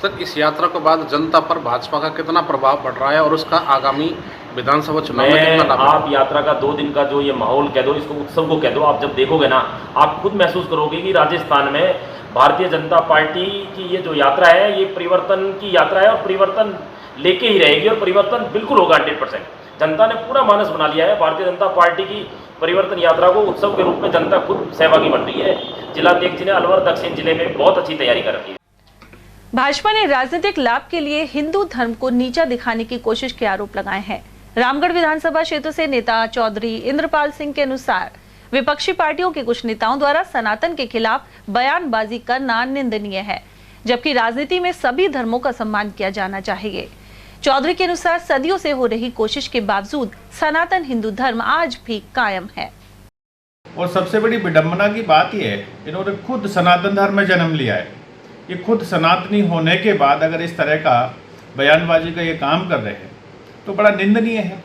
सर, इस यात्रा के बाद जनता पर भाजपा का कितना प्रभाव पड़ रहा है और उसका आगामी विधानसभा चुनाव में कितना लाभ? आप यात्रा का 2 दिन का जो ये माहौल कह दो, इसको उत्सव को कह दो, आप जब देखोगे ना आप खुद महसूस करोगे कि राजस्थान में भारतीय जनता पार्टी की ये जो यात्रा है ये परिवर्तन की यात्रा है और परिवर्तन लेके ही रहेगी और परिवर्तन बिल्कुल होगा 100%। जनता ने पूरा मानस बना लिया है। भारतीय जनता पार्टी की परिवर्तन यात्रा को उत्सव के रूप में जनता खुद सहभागी बन रही है। जिलाध्यक्ष जी ने अलवर दक्षिण जिले में बहुत अच्छी तैयारी कर रखी है। भाजपा ने राजनीतिक लाभ के लिए हिंदू धर्म को नीचा दिखाने की कोशिश के आरोप लगाए हैं। रामगढ़ विधानसभा क्षेत्र से नेता चौधरी इंद्रपाल सिंह के अनुसार विपक्षी पार्टियों के कुछ नेताओं द्वारा सनातन के खिलाफ बयानबाजी करना निंदनीय है, जबकि राजनीति में सभी धर्मों का सम्मान किया जाना चाहिए। चौधरी के अनुसार सदियों से हो रही कोशिश के बावजूद सनातन हिंदू धर्म आज भी कायम है। और सबसे बड़ी विडंबना की बात यह है, इन्होंने खुद सनातन धर्म में जन्म लिया है। ये खुद सनातनी होने के बाद अगर इस तरह का बयानबाजी का ये काम कर रहे हैं तो बड़ा निंदनीय है,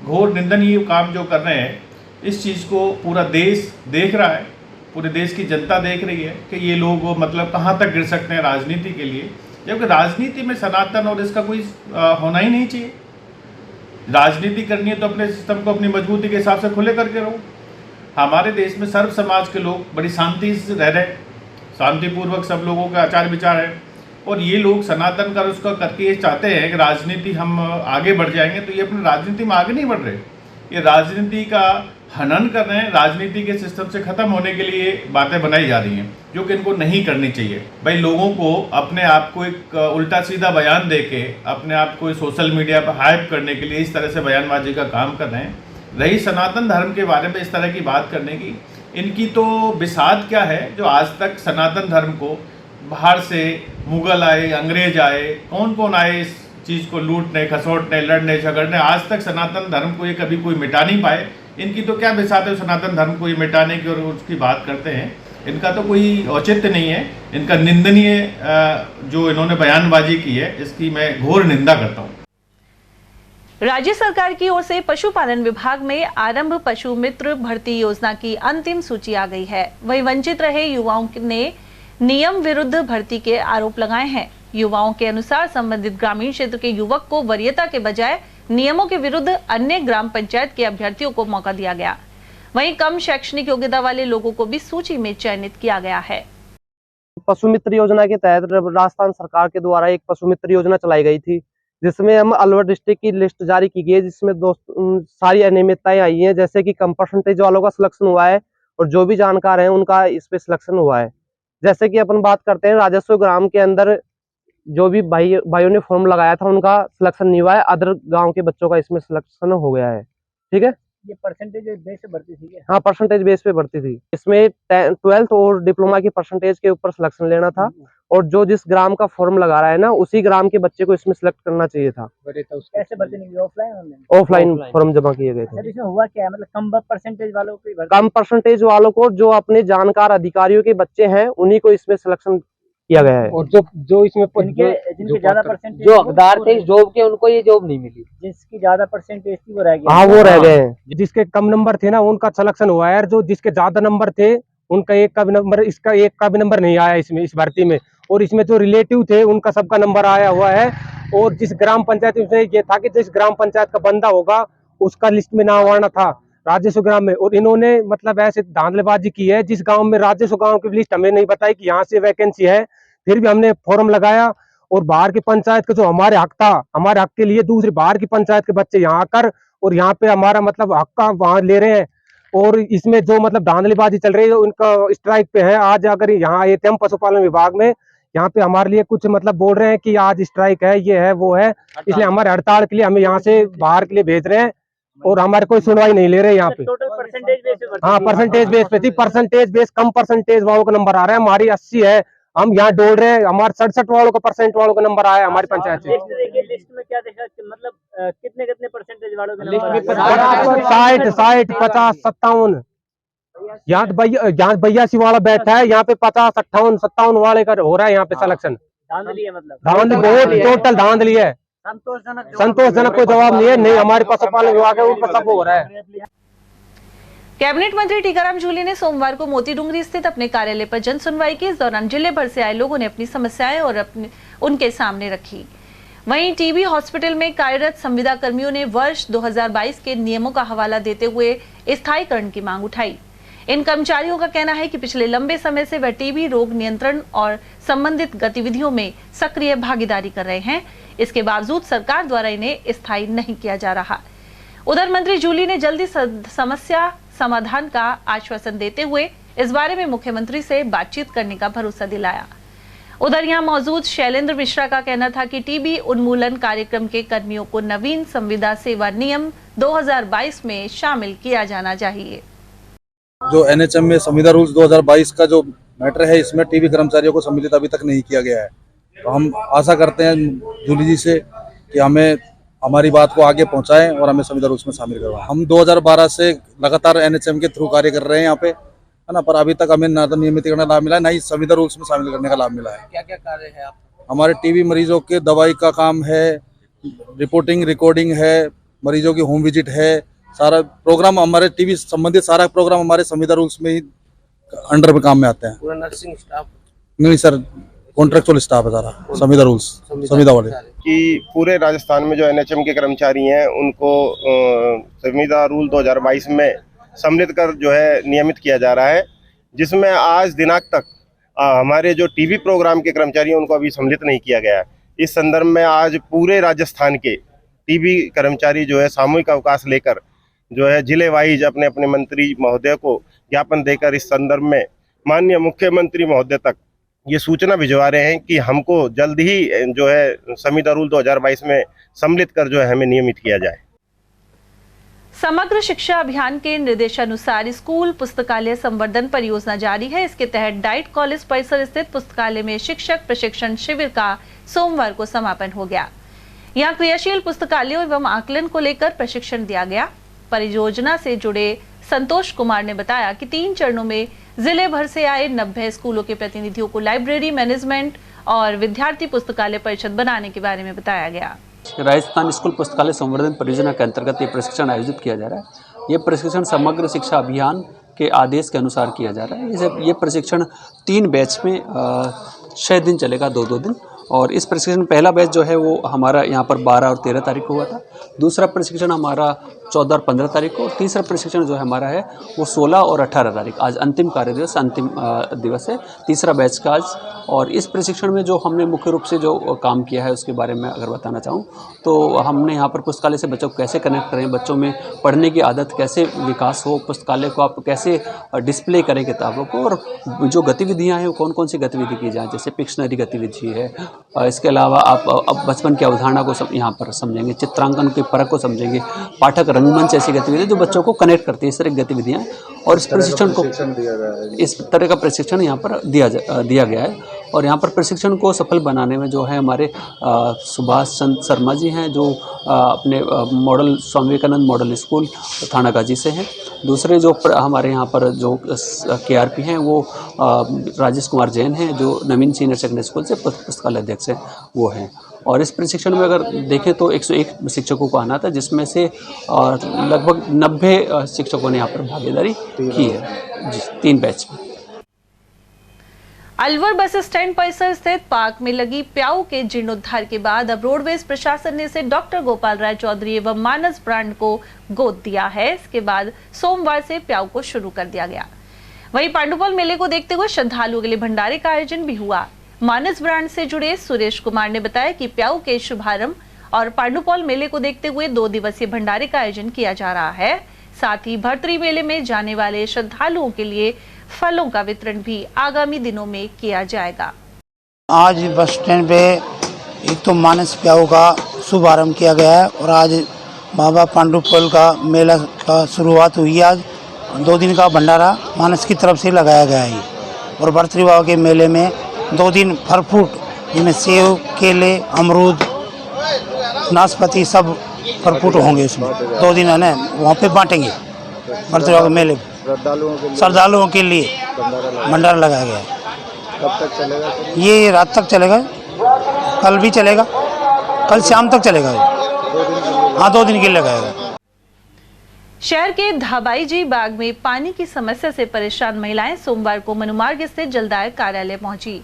घोर निंदनीय काम जो कर रहे हैं। इस चीज़ को पूरा देश देख रहा है, पूरे देश की जनता देख रही है कि ये लोग मतलब कहाँ तक गिर सकते हैं राजनीति के लिए, जबकि राजनीति में सनातन और इसका कोई होना ही नहीं चाहिए। राजनीति करनी है तो अपने सिस्टम को अपनी मजबूती के हिसाब से खुले करके रहो। हमारे देश में सर्व समाज के लोग बड़ी शांति से रह रहे हैं, शांतिपूर्वक सब लोगों का आचार विचार है, और ये लोग सनातन कर उसका करके ये चाहते हैं कि राजनीति हम आगे बढ़ जाएंगे, तो ये अपनी राजनीति में आगे नहीं बढ़ रहे। ये राजनीति का हनन कर रहे हैं, राजनीति के सिस्टम से ख़त्म होने के लिए बातें बनाई जा रही हैं जो कि इनको नहीं करनी चाहिए। भाई लोगों को अपने आप को एक उल्टा सीधा बयान दे के अपने आप को सोशल मीडिया पर हाइप करने के लिए इस तरह से बयानबाजी का काम कर रहे हैं। रही सनातन धर्म के बारे में इस तरह की बात करने की, इनकी तो बिसात क्या है जो आज तक सनातन धर्म को बाहर से मुगल आए, अंग्रेज आए, कौन कौन आए इस चीज़ को लूटने, खसोटने, लड़ने, झगड़ने, आज तक सनातन धर्म को ये कभी कोई मिटा नहीं पाए। इनकी तो क्या बिसात है सनातन धर्म को ये मिटाने की और उसकी बात करते हैं। इनका तो कोई औचित्य नहीं है। इनका निंदनीय जो इन्होंने बयानबाजी की है इसकी मैं घोर निंदा करता हूँ। राज्य सरकार की ओर से पशुपालन विभाग में आरंभ पशु मित्र भर्ती योजना की अंतिम सूची आ गई है। वहीं वंचित रहे युवाओं ने नियम विरुद्ध भर्ती के आरोप लगाए हैं। युवाओं के अनुसार संबंधित ग्रामीण क्षेत्र के युवक को वरीयता के बजाय नियमों के विरुद्ध अन्य ग्राम पंचायत के अभ्यर्थियों को मौका दिया गया। वहीं कम शैक्षणिक योग्यता वाले लोगों को भी सूची में चयनित किया गया है। पशु मित्र योजना के तहत राजस्थान सरकार के द्वारा एक पशु मित्र योजना चलाई गई थी, जिसमें हम अलवर डिस्ट्रिक्ट की लिस्ट जारी की गई है, जिसमें सारी अनियमितताएं आई हैं, जैसे कि कम परसेंटेज वालों का सिलेक्शन हुआ है और जो भी जानकार हैं उनका इस पे सिलेक्शन हुआ है। जैसे कि अपन बात करते हैं राजस्व ग्राम के अंदर जो भी भाइयों ने फॉर्म लगाया था उनका सिलेक्शन नहीं हुआ है, अदर गांव के बच्चों का इसमें सिलेक्शन हो गया है। ठीक है, ये परसेंटेज बेस पे भर्ती थी क्या? हाँ, परसेंटेज बेस पे भर्ती थी। इसमें 12th और डिप्लोमा की परसेंटेज के ऊपर सिलेक्शन लेना था और जो जिस ग्राम का फॉर्म लगा रहा है ना उसी ग्राम के बच्चे को इसमें सिलेक्ट करना चाहिए था। कैसे भर्ती नहीं हुई? ऑफलाइन फॉर्म जमा किए गए थे। इसमें हुआ क्या है, मतलब कम परसेंटेज वालों को कम परसेंटेज वालों को जो अपने जानकार अधिकारियों के बच्चे हैं उन्हीं को इसमें सिलेक्शन किया गया है। और जो इसमें जिनके ज्यादा परसेंटेज जो हकदार थे इस जॉब के उनको ये जॉब नहीं मिली। जिसकी ज्यादा परसेंटेज थी वो रह गए। हाँ, वो रह गए हैं। जिसके कम नंबर थे ना उनका सिलेक्शन हुआ है, जो जिसके ज्यादा नंबर थे उनका एक का भी नंबर, इसका एक का भी नंबर नहीं आया इसमें, इस भर्ती में। और इसमें जो रिलेटिव थे उनका सबका नंबर आया हुआ है। और जिस ग्राम पंचायत में ये था कि जिस ग्राम पंचायत का बंदा होगा उसका लिस्ट में नाम आना था राजस्व ग्राम में, और इन्होंने मतलब ऐसे धांधलेबाजी की है। जिस गांव में राजस्व गांव की लिस्ट हमें नहीं बताई कि यहाँ से वैकेंसी है, फिर भी हमने फॉर्म लगाया और बाहर की पंचायत का जो हमारे हक था, हमारे हक के लिए दूसरी बाहर की पंचायत के बच्चे यहाँ आकर और यहाँ पे हमारा मतलब हक का वहाँ ले रहे हैं। और इसमें जो मतलब धांधलीबाजी चल रही है उनका स्ट्राइक पे है। आज अगर यहाँ आए थे हम पशुपालन विभाग में, यहाँ पे हमारे लिए कुछ मतलब बोल रहे हैं कि आज स्ट्राइक है, ये है वो है, इसलिए हमारे हड़ताल के लिए हमें यहाँ से बाहर के लिए भेज रहे हैं और हमारे कोई सुनवाई नहीं ले रहे यहाँ पे। हाँ, परसेंटेज बेस पे थी। परसेंटेज बेस कम परसेंटेज वालों का नंबर आ रहा है, हमारी 80 है, हम यहाँ डोल रहे हैं, हमारे 67 वालों का परसेंट वालों का नंबर आया हमारी पंचायत से। लिस्ट में क्या देखा, मतलब कितने परसेंटेज वालों के नंबर 60, 50, 57। यहाँ 82 वाला बैठा है, यहाँ पे 50, 58, 57 वाले का हो रहा है यहाँ पे सिलेक्शन। धांधली है, मतलब धांधली बहुत टोटल धांधली है। संतोषजनक कोई जवाब नहीं है। नहीं, हमारे पशुपालन विभाग है उनका सब हो रहा है। कैबिनेट मंत्री टीकाराम जूली ने सोमवार को मोती डूंगरी स्थित अपने कार्यालय पर जन सुनवाई की। इस दौरान जिले भर से आए लोगों ने अपनी समस्याएं और उनके सामने रखी। वहीं टीबी हॉस्पिटल में कार्यरत संविदा कर्मियों ने वर्ष 2022 के नियमों का हवाला देते हुए स्थायीकरण की मांग उठाई। इन कर्मचारियों का कहना है कि पिछले लंबे समय से वह टीबी रोग नियंत्रण और संबंधित गतिविधियों में सक्रिय भागीदारी कर रहे हैं। इसके बावजूद सरकार द्वारा इन्हें स्थायी नहीं किया जा रहा। उधर मंत्री जूली ने जल्दी समस्या समाधान का आश्वासन देते हुए इस बारे में मुख्यमंत्री से बातचीत करने का भरोसा दिलाया। उधर यहां मौजूद शैलेंद्र मिश्रा का कहना था कि टीबी उन्मूलन कार्यक्रम के कर्मियों को नवीन संविदा सेवा नियम 2022 में शामिल किया जाना चाहिए। जो एनएचएम में संविदा रूल्स 2022 का जो मैटर है, इसमें टीबी कर्मचारियों को सम्मिलित अभी तक नहीं किया गया है। तो हम आशा करते हैं जूली जी से कि हमें हमारी बात को आगे पहुंचाएं और हमें संविदा रूल्स में शामिल करवाएं। हम 2012 से लगातार एनएचएम के थ्रू कार्य कर रहे हैं यहाँ पे, है ना, पर अभी तक हमें ना तो नियमितीकरण का लाभ मिला है, ना ही संविदा रूल्स में शामिल करने का लाभ मिला है। क्या क्या कार्य है आप? हमारे टीबी मरीजों के दवाई का काम है, रिपोर्टिंग रिकॉर्डिंग है, मरीजों की होम विजिट है, सारा प्रोग्राम हमारे टीबी संबंधित सारा प्रोग्राम हमारे संविदा रूल्स में ही अंडर में काम में आते हैं। पूरा नर्सिंग स्टाफ नहीं सर, कॉन्ट्रेक्चुअल स्टाफ है सारा संविदा रूल्स संविदा वाले। कि पूरे राजस्थान में जो एनएचएम के कर्मचारी हैं उनको संविदा रूल 2022 में सम्मिलित कर जो है नियमित किया जा रहा है, जिसमें आज दिनांक तक हमारे जो टीबी प्रोग्राम के कर्मचारी हैं उनको अभी सम्मिलित नहीं किया गया है। इस संदर्भ में आज पूरे राजस्थान के टीबी कर्मचारी जो है सामूहिक अवकाश लेकर जो है जिले वाइज अपने अपने मंत्री महोदय को ज्ञापन देकर इस संदर्भ में माननीय मुख्यमंत्री महोदय तक ये सूचना भिजवा रहे हैं कि हमको जल्द ही जो है संविदा रूल 2022 में सम्मिलित कर जो है हमें नियमित किया जाए। समग्र शिक्षा अभियान के निर्देशानुसार स्कूल पुस्तकालय संवर्धन परियोजना जारी है। इसके तहत डाइट कॉलेज परिसर स्थित पुस्तकालय में शिक्षक प्रशिक्षण शिविर का सोमवार को समापन हो गया। यहाँ क्रियाशील पुस्तकालयों एवं आकलन को लेकर प्रशिक्षण दिया गया। परियोजना से जुड़े संतोष कुमार ने बताया कि 3 चरणों में जिले भर से आए 90 स्कूलों के प्रतिनिधियों को लाइब्रेरी मैनेजमेंट और विद्यार्थी पुस्तकालय परिषद बनाने के बारे में बताया गया। राजस्थान स्कूल पुस्तकालय संवर्धन परियोजना के अंतर्गत ये प्रशिक्षण आयोजित किया जा रहा है। ये प्रशिक्षण समग्र शिक्षा अभियान के आदेश के अनुसार किया जा रहा है। ये प्रशिक्षण 3 बैच में 6 दिन चलेगा, 2-2 दिन। और इस प्रशिक्षण पहला बैच जो है वो हमारा यहाँ पर 12 और 13 तारीख को हुआ था। दूसरा प्रशिक्षण हमारा 14 और 15 तारीख को। तीसरा प्रशिक्षण जो है हमारा है वो 16 और 18 तारीख। आज अंतिम कार्य दिवस, अंतिम दिवस है तीसरा बैच का आज। और इस प्रशिक्षण में जो हमने मुख्य रूप से जो काम किया है उसके बारे में अगर बताना चाहूँ तो हमने यहाँ पर पुस्तकालय से बच्चों को कैसे कनेक्ट करें, बच्चों में पढ़ने की आदत कैसे विकास हो, पुस्तकालय को आप कैसे डिस्प्ले करें किताबों को, और जो गतिविधियाँ हैं वो कौन कौन सी गतिविधि की जाए, जैसे पिक्शनरी गतिविधि है। इसके अलावा आप अब बचपन की अवधारणा को यहाँ पर समझेंगे, चित्रांकन के परख को समझेंगे, पाठक रंगमंच ऐसी गतिविधियाँ जो बच्चों को कनेक्ट करती है, इस तरह की गतिविधियाँ। और इस प्रशिक्षण को इस तरह का प्रशिक्षण यहाँ पर दिया गया है। और यहाँ पर प्रशिक्षण को सफल बनाने में जो है हमारे सुभाष चंद्र शर्मा जी हैं, जो अपने model Swami Vivekananda model school Thanagazi से हैं। दूसरे जो हमारे यहाँ पर जो KRP हैं वो राजेश कुमार जैन हैं, जो नवीन सीनियर सेकेंडरी स्कूल से पुस्तकालय अध्यक्ष हैं, वो हैं। और इस प्रशिक्षण में अगर देखें तो 101 शिक्षकों को आना था, जिसमें से लगभग 90 शिक्षकों ने यहाँ पर भागीदारी की है 3 बैच में। अलवर बस स्टैंड परिसर स्थित पार्क में लगी प्याऊ के जीर्णोद्धार के बाद अब रोडवेज प्रशासन ने इसे डॉक्टर गोपाल राय चौधरी एवं मानस ब्रांड को गोद दिया है। इसके बाद सोमवार से प्याऊ को शुरू कर दिया गया। वहीं पांडुपौल मेले को देखते हुए श्रद्धालुओं के लिए भंडारे का आयोजन भी हुआ। मानस ब्रांड से जुड़े सुरेश कुमार ने बताया कि प्याऊ के शुभारंभ और पांडुपौल मेले को देखते हुए 2 दिवसीय भंडारे का आयोजन किया जा रहा है। साथ ही भर्तरी मेले में जाने वाले श्रद्धालुओं के लिए फलों का वितरण भी आगामी दिनों में किया जाएगा। आज बस स्टैंड पे एक तो मानस प्याऊ का शुभारंभ किया गया है और आज बाबा पांडुपौल का मेला का शुरुआत हुई है। आज 2 दिन का भंडारा मानस की तरफ से लगाया गया है। और भर्तरी बाबा के मेले में 2 दिन फल फ्रूट, जिनमें सेब, केले, अमरूद, नाशपाती सब फल फ्रूट होंगे। इसमें 2 दिन है ना वहाँ पे बांटेंगे भर्तरी बाबा के मेले श्रद्धालुओं के लिए भंडारा लगाया गया है। कब तक चलेगा? ये रात तक चलेगा, कल भी चलेगा, कल शाम तक चलेगा। हाँ 2 दिन के लिए लगाएगा। शहर के धाबाईजी बाग में पानी की समस्या से परेशान महिलाएं सोमवार को मनुमार्ग स्थित जलदाय कार्यालय पहुंची।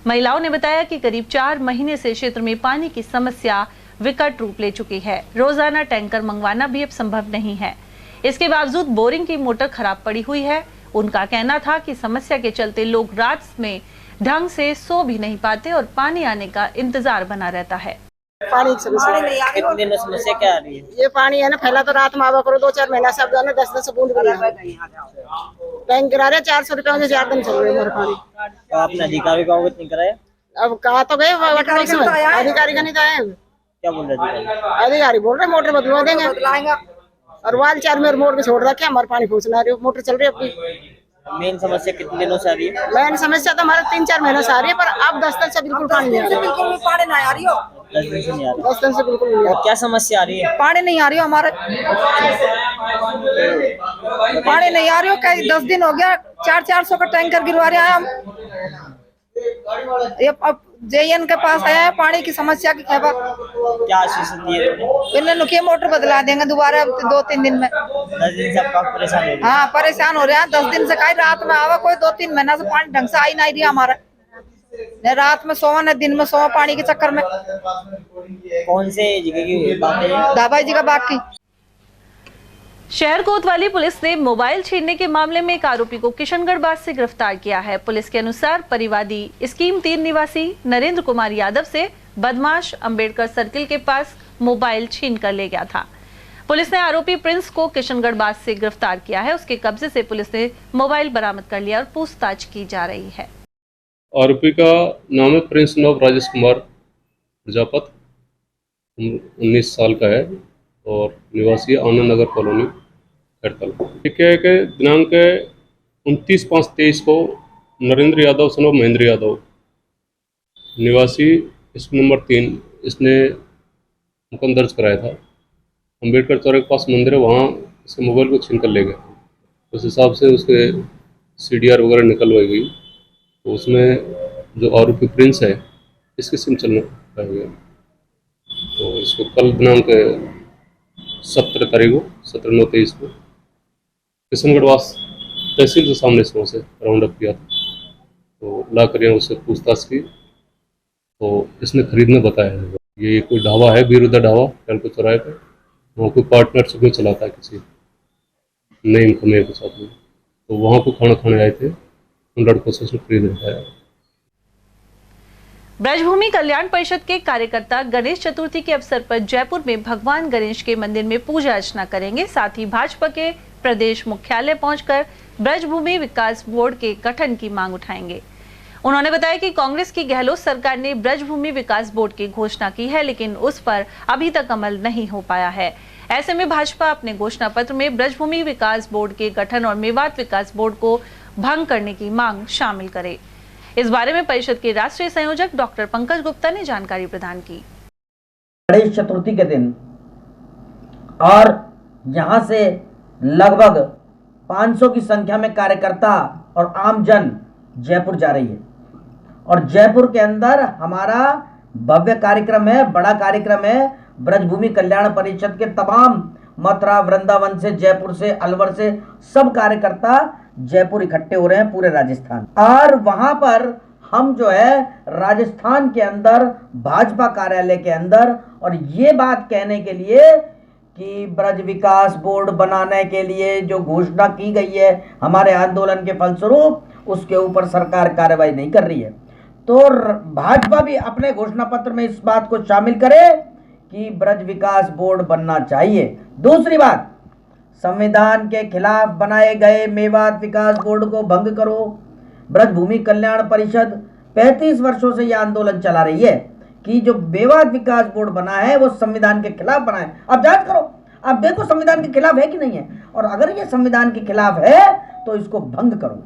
महिलाओं ने बताया कि करीब 4 महीने से क्षेत्र में पानी की समस्या विकट रूप ले चुकी है। रोजाना टैंकर मंगवाना भी अब संभव नहीं है। इसके बावजूद बोरिंग की मोटर खराब पड़ी हुई है। उनका कहना था कि समस्या के चलते लोग रात में ढंग से सो भी नहीं पाते और पानी आने का इंतजार बना रहता है। पानी की समस्या कितने दिनों समस्या क्या आ रही है? ये पानी है ना, पहला तो रात में आवा करो 2-4 महीना से, अब 10-10 बूंद टैंक गिरा रहे 400 रुपए में 4 दिन चल रहे हमारे पानी। तो आपने अधिकारी को अवगत नहीं कराया? अब कहा तो गए अधिकारी का नहीं आया। क्या बोल रहे अधिकारी? बोल रहे मोटर बदलवा देंगे और वाल 4 में मोड़ के छोड़ रखे, हमारे पानी पहुँचना रही मोटर चल रही है अपनी। मेन समस्या कितने दिनों से आ रही है? मेन समस्या तो हमारे 3-4 महीने से आ रही है, पर अब 10 दिन से बिल्कुल पानी नहीं आ रही। बिल्कुल पानी नहीं आ रही हो। 10 दिन से नहीं आ रही। 10 दिन से बिल्कुल नहीं आ रही। क्या समस्या आ रही है? पानी नहीं आ रही हो हमारे, पानी नहीं आ रही हो। कई 10 दिन हो गया, 400 का टैंकर गिरवा रहे हैं हम। ये अब JN के पास आया है पानी की समस्या की खबर। क्या आश्वासन दिए? इन्होंने मोटर बदला देंगे दोबारा 2-3 दिन में। 10 दिन से आप काफी परेशान हो रहे हैं? हाँ परेशान हो रहे हैं। 10 दिन से कहीं रात में आवा, कोई 2-3 महीना से पानी ढंग से आई नहीं रही हमारा। न रात में सोवा न दिन में सोवा पानी के चक्कर में। कौन से जगह की बात है? धाबाई जी का बाग की। शहर कोतवाली पुलिस ने मोबाइल छीनने के मामले में एक आरोपी को किशनगढ़ से गिरफ्तार किया है। पुलिस के अनुसार परिवादी स्कीम 3 निवासी नरेंद्र कुमार यादव से बदमाश अंबेडकर सर्किल के पास मोबाइल छीन कर ले गया था। पुलिस ने आरोपी प्रिंस को किशनगढ़ बास से गिरफ्तार किया है। उसके कब्जे से पुलिस ने मोबाइल बरामद कर लिया और पूछताछ की जा रही है। आरोपी का नाम है प्रिंस नव राजेश कुमार प्रजापत, 19 साल का है और निवासी आनंद नगर कॉलोनी खैरकल। के दिनांक 29/5/23 को नरेंद्र यादव सन ऑफ महेंद्र यादव निवासी स्कूल नंबर 3 इसने मुकदमा दर्ज कराया था। अम्बेडकर चौराहे के पास मंदिर है, वहाँ इसके मोबाइल को छीन कर ले गए। उस हिसाब से उसके CDR वगैरह निकलवाई गई, तो उसमें जो आरोपी प्रिंस है इसकी सिम चलना पाया गया। तो इसको कल दिनांक 17/9/23 को किशनगढ़ वास तहसील के सामने से वहाँ से राउंड अप किया था। तो लाकर यहाँ उससे पूछताछ की तो इसने खरीदने बताया है। ये कोई ढाबा है, बीरुदा ढाबा कैलको चौराहे पर, वहाँ कोई पार्टनरशिप में चलाता है किसी नई इनकम के साथ में। तो वहाँ को खाना खाने आए थे, उन लड़कों से उसने खरीद रखा है। ब्रजभूमि कल्याण परिषद के कार्यकर्ता गणेश चतुर्थी के अवसर पर जयपुर में भगवान गणेश के मंदिर में पूजा अर्चना करेंगे। साथ ही भाजपा के प्रदेश मुख्यालय पहुंचकर ब्रजभूमि विकास बोर्ड के गठन की मांग उठाएंगे। उन्होंने बताया कि कांग्रेस की गहलोत सरकार ने ब्रजभूमि विकास बोर्ड की घोषणा की है, लेकिन उस पर अभी तक अमल नहीं हो पाया है। ऐसे में भाजपा अपने घोषणा पत्र में ब्रजभूमि विकास बोर्ड के गठन और मेवात विकास बोर्ड को भंग करने की मांग शामिल करे। इस बारे में परिषद के राष्ट्रीय संयोजक डॉक्टर पंकज गुप्ता ने जानकारी प्रदान की। गणेश चतुर्थी के दिन और यहां से लगभग 500 की संख्या में कार्यकर्ता और आमजन जयपुर जा रही है और जयपुर के अंदर हमारा भव्य कार्यक्रम है, बड़ा कार्यक्रम है। ब्रजभूमि कल्याण परिषद के तमाम मथुरा वृंदावन से, जयपुर से, अलवर से सब कार्यकर्ता जयपुर इकट्ठे हो रहे हैं, पूरे राजस्थान। और वहां पर हम जो है राजस्थान के अंदर भाजपा कार्यालय के अंदर और ये बात कहने के लिए कि ब्रज विकास बोर्ड बनाने के लिए जो घोषणा की गई है हमारे आंदोलन के फलस्वरूप, उसके ऊपर सरकार कार्रवाई नहीं कर रही है। तो भाजपा भी अपने घोषणा पत्र में इस बात को शामिल करे कि ब्रज विकास बोर्ड बनना चाहिए। दूसरी बात, संविधान के खिलाफ बनाए गए मेवात विकास बोर्ड को भंग करो। ब्रजभूमि कल्याण परिषद 35 वर्षों से यह आंदोलन चला रही है कि जो मेवात विकास बोर्ड बना है वो संविधान के खिलाफ बना है। अब जांच करो, अब देखो संविधान के खिलाफ है कि नहीं है, और अगर ये संविधान के खिलाफ है तो इसको भंग करो।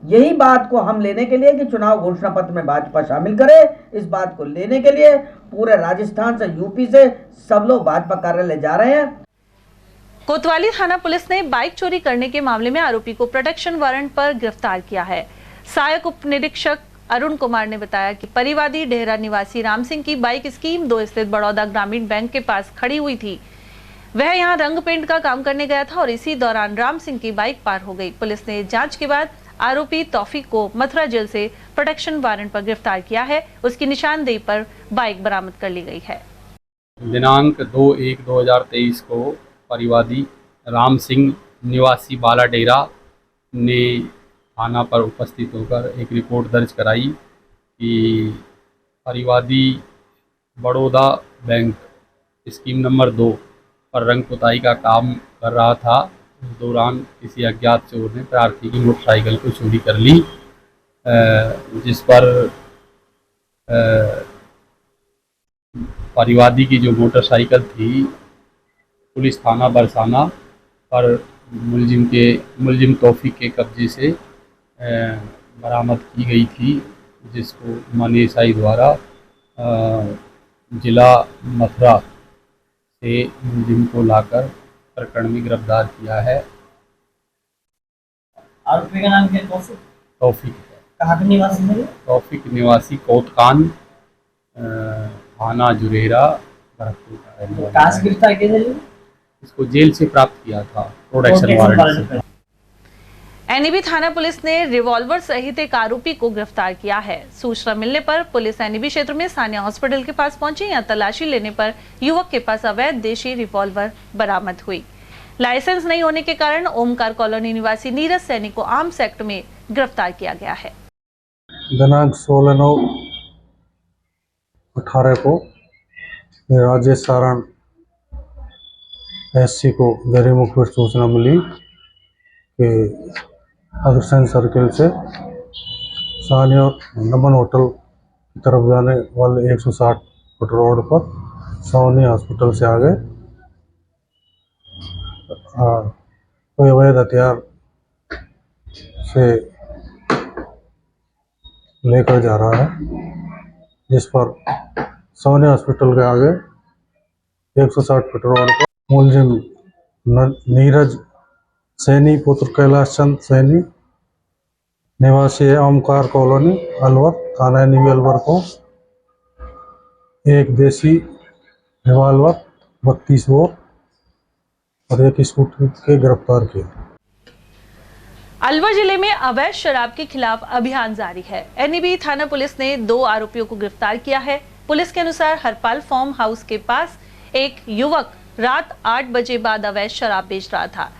यही बात को हम लेने के लिए कि चुनाव घोषणा पत्र में भाजपा शामिल करे, इस बात को लेने के लिए पूरे राजस्थान से, यूपी से सब लोग भाजपा कार्यालय जा रहे हैं। कोतवाली थाना पुलिस ने बाइक चोरी करने के मामले में आरोपी को प्रोटेक्शन वारंट पर गिरफ्तार किया है। सहायक उप निरीक्षक अरुण कुमार ने बताया कि परिवादी डेहरा निवासी राम सिंह की बाइक स्कीम 2 स्थित बड़ौदा ग्रामीण बैंक के पास खड़ी हुई थी। वह यहां रंग पेंट का काम करने गया था और इसी दौरान राम सिंह की बाइक पार हो गई। पुलिस ने जांच के बाद आरोपी तौफीक को मथुरा जेल से प्रोटेक्शन वारंट पर गिरफ्तार किया है। उसकी निशानदेही पर बाइक बरामद कर ली गई है। दिनांक 2/1/2023 को परिवादी राम सिंह निवासी बाला डेरा ने थाना पर उपस्थित होकर एक रिपोर्ट दर्ज कराई कि परिवादी बड़ौदा बैंक स्कीम नंबर 2 पर रंग पुताई का काम कर रहा था। उस दौरान किसी अज्ञात चोर ने प्रार्थी की मोटरसाइकिल को चोरी कर ली, जिस पर परिवादी की जो मोटरसाइकिल थी पुलिस थाना बरसाना पर मुलजिम तौफीक के कब्जे से बरामद की गई थी, जिसको मनीषाई द्वारा जिला मथुरा से मुलजिम को लाकर प्रकरण में गिरफ्तार किया है। आरोपी का नाम क्या है? तौफीक। कहाँ के निवासी है? तौफीक निवासी कोतकान, थाना जुरेरा, भरतपुर का। कहाँ से गिरफ्तार किया था? इसको जेल से प्राप्त किया था प्रोटेक्शन वारंट से। एनईबी थाना पुलिस ने रिवॉल्वर सहित एक आरोपी को गिरफ्तार किया है। सूचना मिलने पर पुलिस एनईबी क्षेत्र में सानिया हॉस्पिटल के पास पहुंची। यहां तलाशी लेने पर युवक के पास अवैध देशी रिवॉल्वर बरामद हुई। लाइसेंस नहीं होने के कारण ओमकार कॉलोनी निवासी नीरज सैनी को आर्म्स एक्ट में गिरफ्तार किया गया है। दिनांक 16/9/18 को राजेश सारण एससी को गैरी मुखबिर सूचना मिली कि अग्रसेन सर्किल से सानिया नमन होटल की तरफ जाने वाले 160 फुट रोड पर सोनी हॉस्पिटल से आगे कोई अवैध हथियार से लेकर जा रहा है, जिस पर सोनी हॉस्पिटल के आगे 160 फुट रोड पर मुलजिम नीरज सैनी पुत्र कैलाश चंद सैनी निवासी ओमकार कॉलोनी अलवर थाना न्यू अलवर को एक देसी रिवाल्वर 32 बोर और एक स्कूटर के गिरफ्तार किया। अलवर जिले में अवैध शराब के खिलाफ अभियान जारी है। एनईबी थाना पुलिस ने 2 आरोपियों को गिरफ्तार किया है। पुलिस के अनुसार हरपाल फार्म हाउस के पास एक युवक रात 8 बजे बाद अवैध शराब बेच रहा था।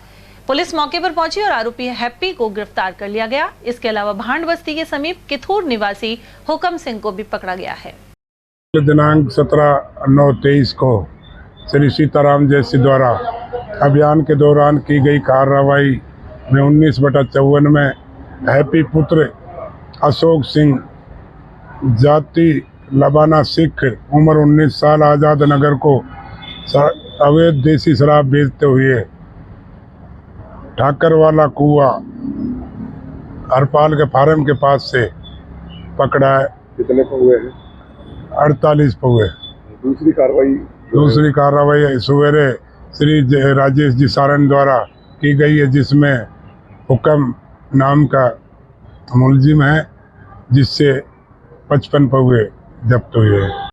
पुलिस मौके पर पहुंची और आरोपी हैप्पी को गिरफ्तार कर लिया गया। इसके अलावा भांड बस्ती के समीप किथूर निवासी हुकम सिंह को भी पकड़ा गया है। दिनांक 17/9/23 को श्री सीताराम जैसी द्वारा अभियान के दौरान की गई कार्रवाई में 19/54 में हैप्पी पुत्र अशोक सिंह जाति लबाना सिख उम्र 19 साल आज़ाद नगर को अवैध देसी शराब बेचते हुए ठाकर वाला कुआ हरपाल के फार्म के पास से पकड़ा है। कितने पहुए हैं? 48 पहुए। दूसरी कार्रवाई सवेरे श्री राजेश जी सारण द्वारा की गई है, जिसमें हुक्म नाम का मुलजिम है, जिससे 55 पहुए जब्त हुए हैं।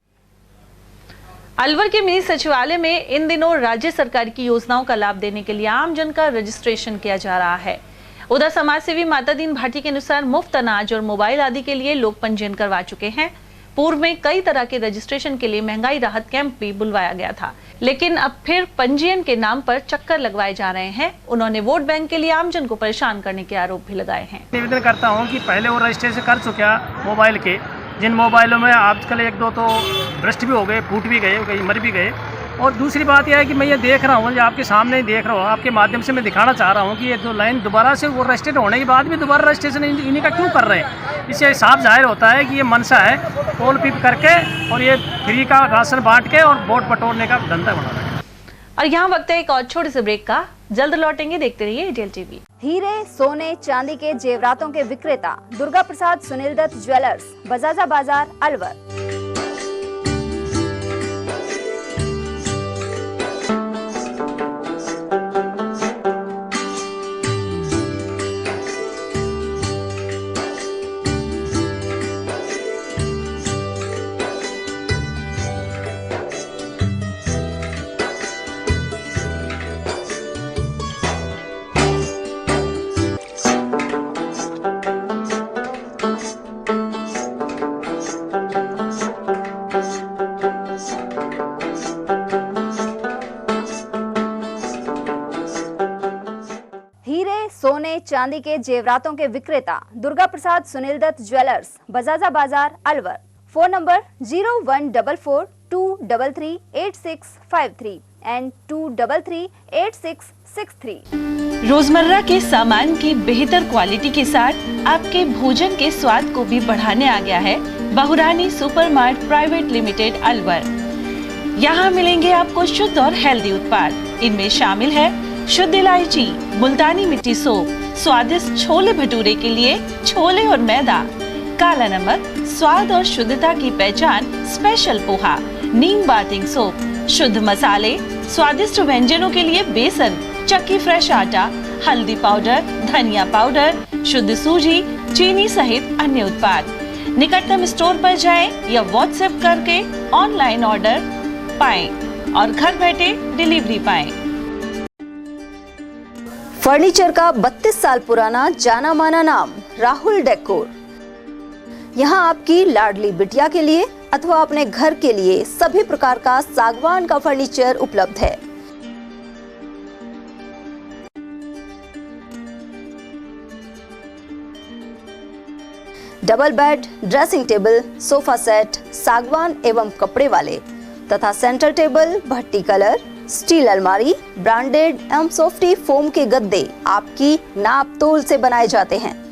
अलवर के मिनी सचिवालय में इन दिनों राज्य सरकार की योजनाओं का लाभ देने के लिए आमजन का रजिस्ट्रेशन किया जा रहा है। उधर समाज सेवी माता दीन भाटी के अनुसार मुफ्त अनाज और मोबाइल आदि के लिए लोग पंजीयन करवा चुके हैं। पूर्व में कई तरह के रजिस्ट्रेशन के लिए महंगाई राहत कैंप भी बुलवाया गया था, लेकिन अब फिर पंजीयन के नाम पर चक्कर लगवाए जा रहे हैं। उन्होंने वोट बैंक के लिए आमजन को परेशान करने के आरोप भी लगाए हैं। निवेदन करता हूं कि पहले वो रजिस्ट्रेशन कर चुका मोबाइल के, जिन मोबाइलों में आजकल 1-2 तो भ्रष्ट भी हो गए, फूट भी गए, कई मर भी गए। और दूसरी बात यह है कि मैं ये देख रहा हूँ, जो आपके सामने ही देख रहा हूँ, आपके माध्यम से मैं दिखाना चाह रहा हूँ कि ये 2 लाइन दोबारा से वो रजिस्ट्रेट होने के बाद भी दोबारा रजिस्ट्रेशन इन्हीं का क्यों कर रहे हैं। इससे साफ जाहिर होता है कि ये मनसा है पोल पिप करके और ये फ्री का राशन बांट के और वोट बटोरने का धंधा बना रहे हैं। और यहाँ वक्त है एक और छोटे से ब्रेक का। जल्द लौटेंगे, देखते रहिए एटीएल टीवी। हीरे, सोने, चांदी के जेवरातों के विक्रेता दुर्गा प्रसाद सुनील दत्त ज्वेलर्स, बजाजा बाजार, अलवर। सोने चांदी के जेवरातों के विक्रेता दुर्गा प्रसाद सुनील दत्त ज्वेलर्स, बजाजा बाजार, अलवर। Phone number 0144233863 and 2338663। रोजमर्रा के सामान की बेहतर क्वालिटी के साथ आपके भोजन के स्वाद को भी बढ़ाने आ गया है बहुरानी सुपरमार्ट प्राइवेट लिमिटेड अलवर। यहाँ मिलेंगे आपको शुद्ध और हेल्दी उत्पाद। इनमें शामिल है शुद्ध इलायची, मुल्तानी मिट्टी सोप, स्वादिष्ट छोले भटूरे के लिए छोले और मैदा, काला नमक, स्वाद और शुद्धता की पहचान स्पेशल पोहा, नीम बाथिंग सोप, शुद्ध मसाले, स्वादिष्ट व्यंजनों के लिए बेसन, चक्की फ्रेश आटा, हल्दी पाउडर, धनिया पाउडर, शुद्ध सूजी, चीनी सहित अन्य उत्पाद। निकटतम स्टोर पर जाएं या व्हाट्सएप करके ऑनलाइन ऑर्डर पाएं और घर बैठे डिलीवरी पाएं। फर्नीचर का 32 साल पुराना जाना माना नाम राहुल डेकोर। यहाँ आपकी लाडली बिटिया के लिए अथवा अपने घर के लिए सभी प्रकार का सागवान का फर्नीचर उपलब्ध है। Double bed, dressing table, sofa set सागवान एवं कपड़े वाले तथा सेंटर टेबल, भट्टी कलर, स्टील अलमारी, ब्रांडेड एवं सॉफ्टी फोम के गद्दे आपकी नाप तोल से बनाए जाते हैं।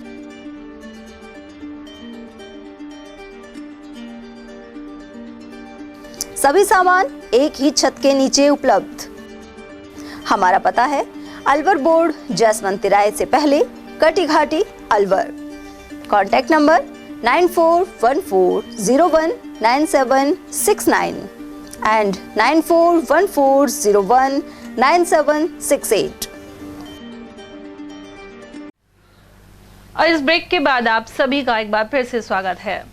सभी सामान एक ही छत के नीचे उपलब्ध। हमारा पता है अलवर बोर्ड, जैसवंत तिराहे से पहले, कटी घाटी, अलवर। Contact number 9414019769 and 9414019768। और इस ब्रेक के बाद आप सभी का एक बार फिर से स्वागत है।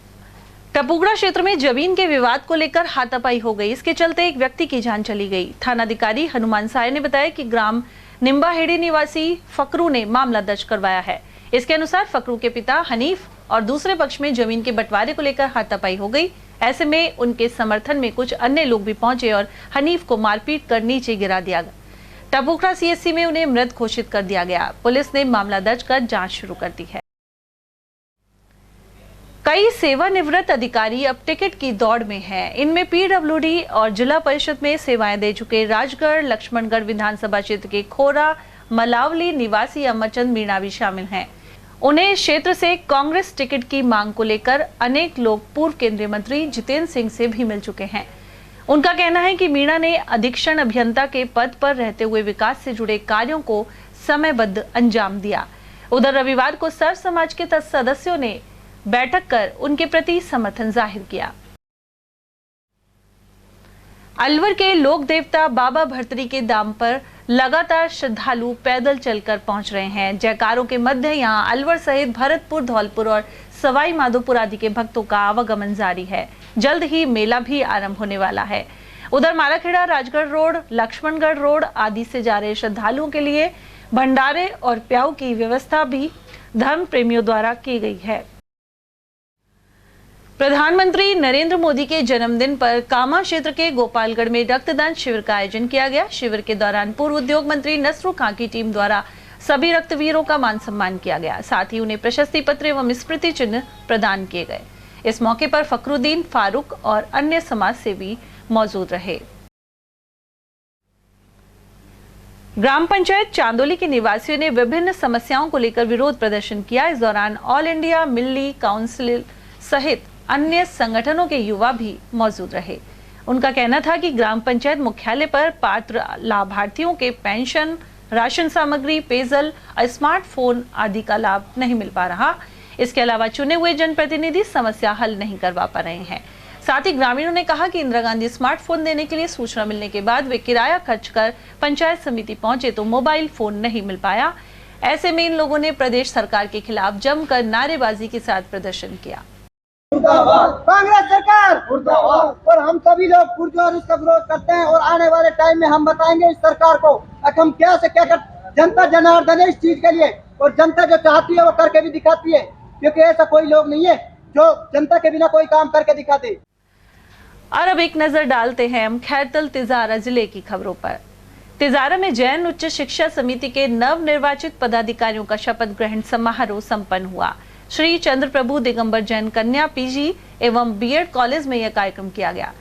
टपुगड़ा क्षेत्र में जमीन के विवाद को लेकर हाथापाई हो गई। इसके चलते एक व्यक्ति की जान चली गई। थानाधिकारी हनुमान साय ने बताया कि ग्राम निम्बाहेड़ी निवासी फकरू ने मामला दर्ज करवाया है। इसके अनुसार फकरू के पिता हनीफ और दूसरे पक्ष में जमीन के बंटवारे को लेकर हाथापाई हो गई। ऐसे में उनके समर्थन में कुछ अन्य लोग भी पहुंचे और हनीफ को मारपीट कर नीचे गिरा दिया गया। टपुगड़ा सीएचसी में उन्हें मृत घोषित कर दिया गया। पुलिस ने मामला दर्ज कर जांच शुरू कर दी है। कई सेवानिवृत्त अधिकारी अब टिकट की दौड़ में हैं। इनमें पीडब्ल्यूडी और जिला परिषद में सेवाएं दे चुके राजगढ़ लक्ष्मणगढ़ विधानसभा क्षेत्र के खोरा मलावली निवासी अमरचंद मीणा भी शामिल हैं। उन्हें क्षेत्र से कांग्रेस टिकट की मांग को लेकर अनेक लोग पूर्व केंद्रीय मंत्री जितेंद्र सिंह से भी मिल चुके हैं। उनका कहना है कि मीणा ने अधीक्षण अभियंता के पद पर रहते हुए विकास से जुड़े कार्यों को समयबद्ध अंजाम दिया। उधर रविवार को सर्व समाज के सदस्यों ने बैठक कर उनके प्रति समर्थन जाहिर किया। अलवर के लोक देवता बाबा भरतरी के धाम पर लगातार श्रद्धालु पैदल चलकर पहुंच रहे हैं। जयकारों के मध्य यहां अलवर सहित भरतपुर, धौलपुर और सवाई माधोपुर आदि के भक्तों का आवागमन जारी है। जल्द ही मेला भी आरंभ होने वाला है। उधर मालाखेड़ा, राजगढ़ रोड, लक्ष्मणगढ़ रोड आदि से जा रहे श्रद्धालुओं के लिए भंडारे और प्याऊ की व्यवस्था भी धर्म प्रेमियों द्वारा की गई है। प्रधानमंत्री नरेंद्र मोदी के जन्मदिन पर कामा क्षेत्र के गोपालगढ़ में रक्तदान शिविर का आयोजन किया गया। शिविर के दौरान पूर्व उद्योग मंत्री नसरू खां की टीम द्वारा सभी रक्तवीरों का मान सम्मान किया गया। साथ ही उन्हें प्रशस्ति पत्र एवं स्मृति चिन्ह प्रदान किए गए। इस मौके पर फखरुद्दीन, फारूक और अन्य समाज सेवी मौजूद रहे। ग्राम पंचायत चांदोली के निवासियों ने विभिन्न समस्याओं को लेकर विरोध प्रदर्शन किया। इस दौरान ऑल इंडिया मिल्ली काउंसिल सहित अन्य संगठनों के युवा भी मौजूद रहे। उनका कहना था कि ग्राम पंचायत मुख्यालय पर पात्र लाभार्थियों के पेंशन, राशन सामग्री, पेयजल और स्मार्टफोन आदि का लाभ नहीं मिल पा रहा। इसके अलावा चुने हुए जनप्रतिनिधि समस्या हल नहीं करवा पा रहे हैं। साथ ही ग्रामीणों ने कहा कि इंदिरा गांधी स्मार्टफोन देने के लिए सूचना मिलने के बाद वे किराया खर्च कर पंचायत समिति पहुंचे तो मोबाइल फोन नहीं मिल पाया। ऐसे में इन लोगों ने प्रदेश सरकार के खिलाफ जमकर नारेबाजी के साथ प्रदर्शन किया। कांग्रेस सरकार मुर्दाबाद। और हम सभी लोग पुरजोर इसका विरोध करते हैं और आने वाले टाइम में हम बताएंगे इस सरकार को हम क्या से क्या कर। जनता जनार्दन है इस चीज के लिए और जनता जो चाहती है वो करके भी दिखाती है, क्योंकि ऐसा कोई लोग नहीं है जो जनता के बिना कोई काम करके दिखाते। और अब एक नजर डालते हैं हम खैरतल तिजारा जिले की खबरों पर। तिजारा में जैन उच्च शिक्षा समिति के नव निर्वाचित पदाधिकारियों का शपथ ग्रहण समारोह संपन्न हुआ। श्री चंद्र प्रभु दिगंबर जैन कन्या पीजी एवं बीएड कॉलेज में यह कार्यक्रम किया गया।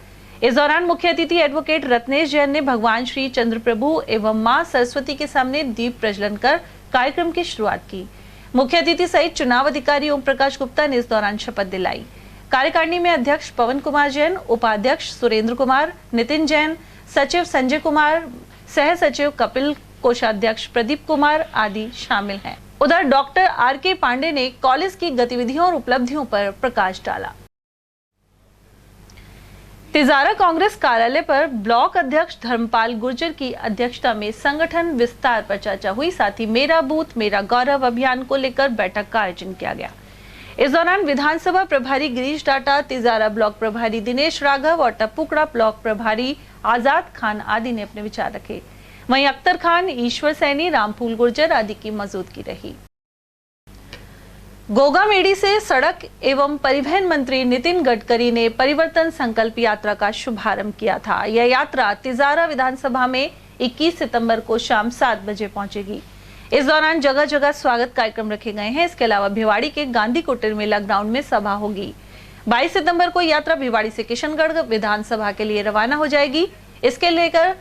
इस दौरान मुख्य अतिथि एडवोकेट रत्नेश जैन ने भगवान श्री चंद्र प्रभु एवं मां सरस्वती के सामने दीप प्रज्वलन कर कार्यक्रम की शुरुआत की। मुख्य अतिथि सहित चुनाव अधिकारी ओम प्रकाश गुप्ता ने इस दौरान शपथ दिलाई। कार्यकारिणी में अध्यक्ष पवन कुमार जैन, उपाध्यक्ष सुरेंद्र कुमार, नितिन जैन, सचिव संजय कुमार, सह सचिव कपिल, कोषाध्यक्ष प्रदीप कुमार आदि शामिल हैं। उधर डॉक्टर आर.के. पांडे ने कॉलेज की गतिविधियों और उपलब्धियों पर प्रकाश डाला। तिजारा कांग्रेस कार्यालय पर ब्लॉक अध्यक्ष धर्मपाल गुर्जर की अध्यक्षता में संगठन विस्तार पर चर्चा हुई। साथ ही मेरा बूथ मेरा गौरव अभियान को लेकर बैठक का आयोजन किया गया। इस दौरान विधानसभा प्रभारी गिरीश डाटा, तिजारा ब्लॉक प्रभारी दिनेश राघव और टपुकड़ा ब्लॉक प्रभारी आजाद खान आदि ने अपने विचार रखे। वहीं अख्तर खान, ईश्वर सैनी, रामफूल गुर्जर आदि की मौजूदगी रही। गोगामेड़ी से सड़क एवं परिवहन मंत्री नितिन गडकरी ने परिवर्तन संकल्प यात्रा का शुभारंभ किया था। यह यात्रा तिजारा विधानसभा में 21 सितंबर को शाम 7 बजे पहुंचेगी। इस दौरान जगह जगह स्वागत कार्यक्रम रखे गए हैं। इसके अलावा भिवाड़ी के गांधी कुटीर मेला ग्राउंड में सभा होगी। 22 सितंबर को यात्रा भिवाड़ी से किशनगढ़ विधानसभा के लिए रवाना हो जाएगी। इसके लेकर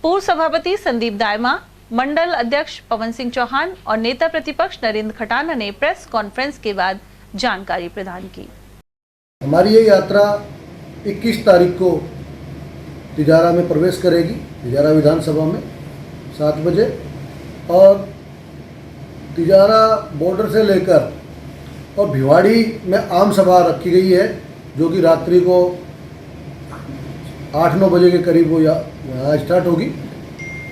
पूर्व सभापति संदीप दायमा, मंडल अध्यक्ष पवन सिंह चौहान और नेता प्रतिपक्ष नरेंद्र खटाना ने प्रेस कॉन्फ्रेंस के बाद जानकारी प्रदान की। हमारी ये यात्रा 21 तारीख को तिजारा में प्रवेश करेगी, तिजारा विधानसभा में 7 बजे, और तिजारा बॉर्डर से लेकर और भिवाड़ी में आम सभा रखी गई है, जो कि रात्रि को 8-9 बजे के करीब वो यहाँ स्टार्ट होगी।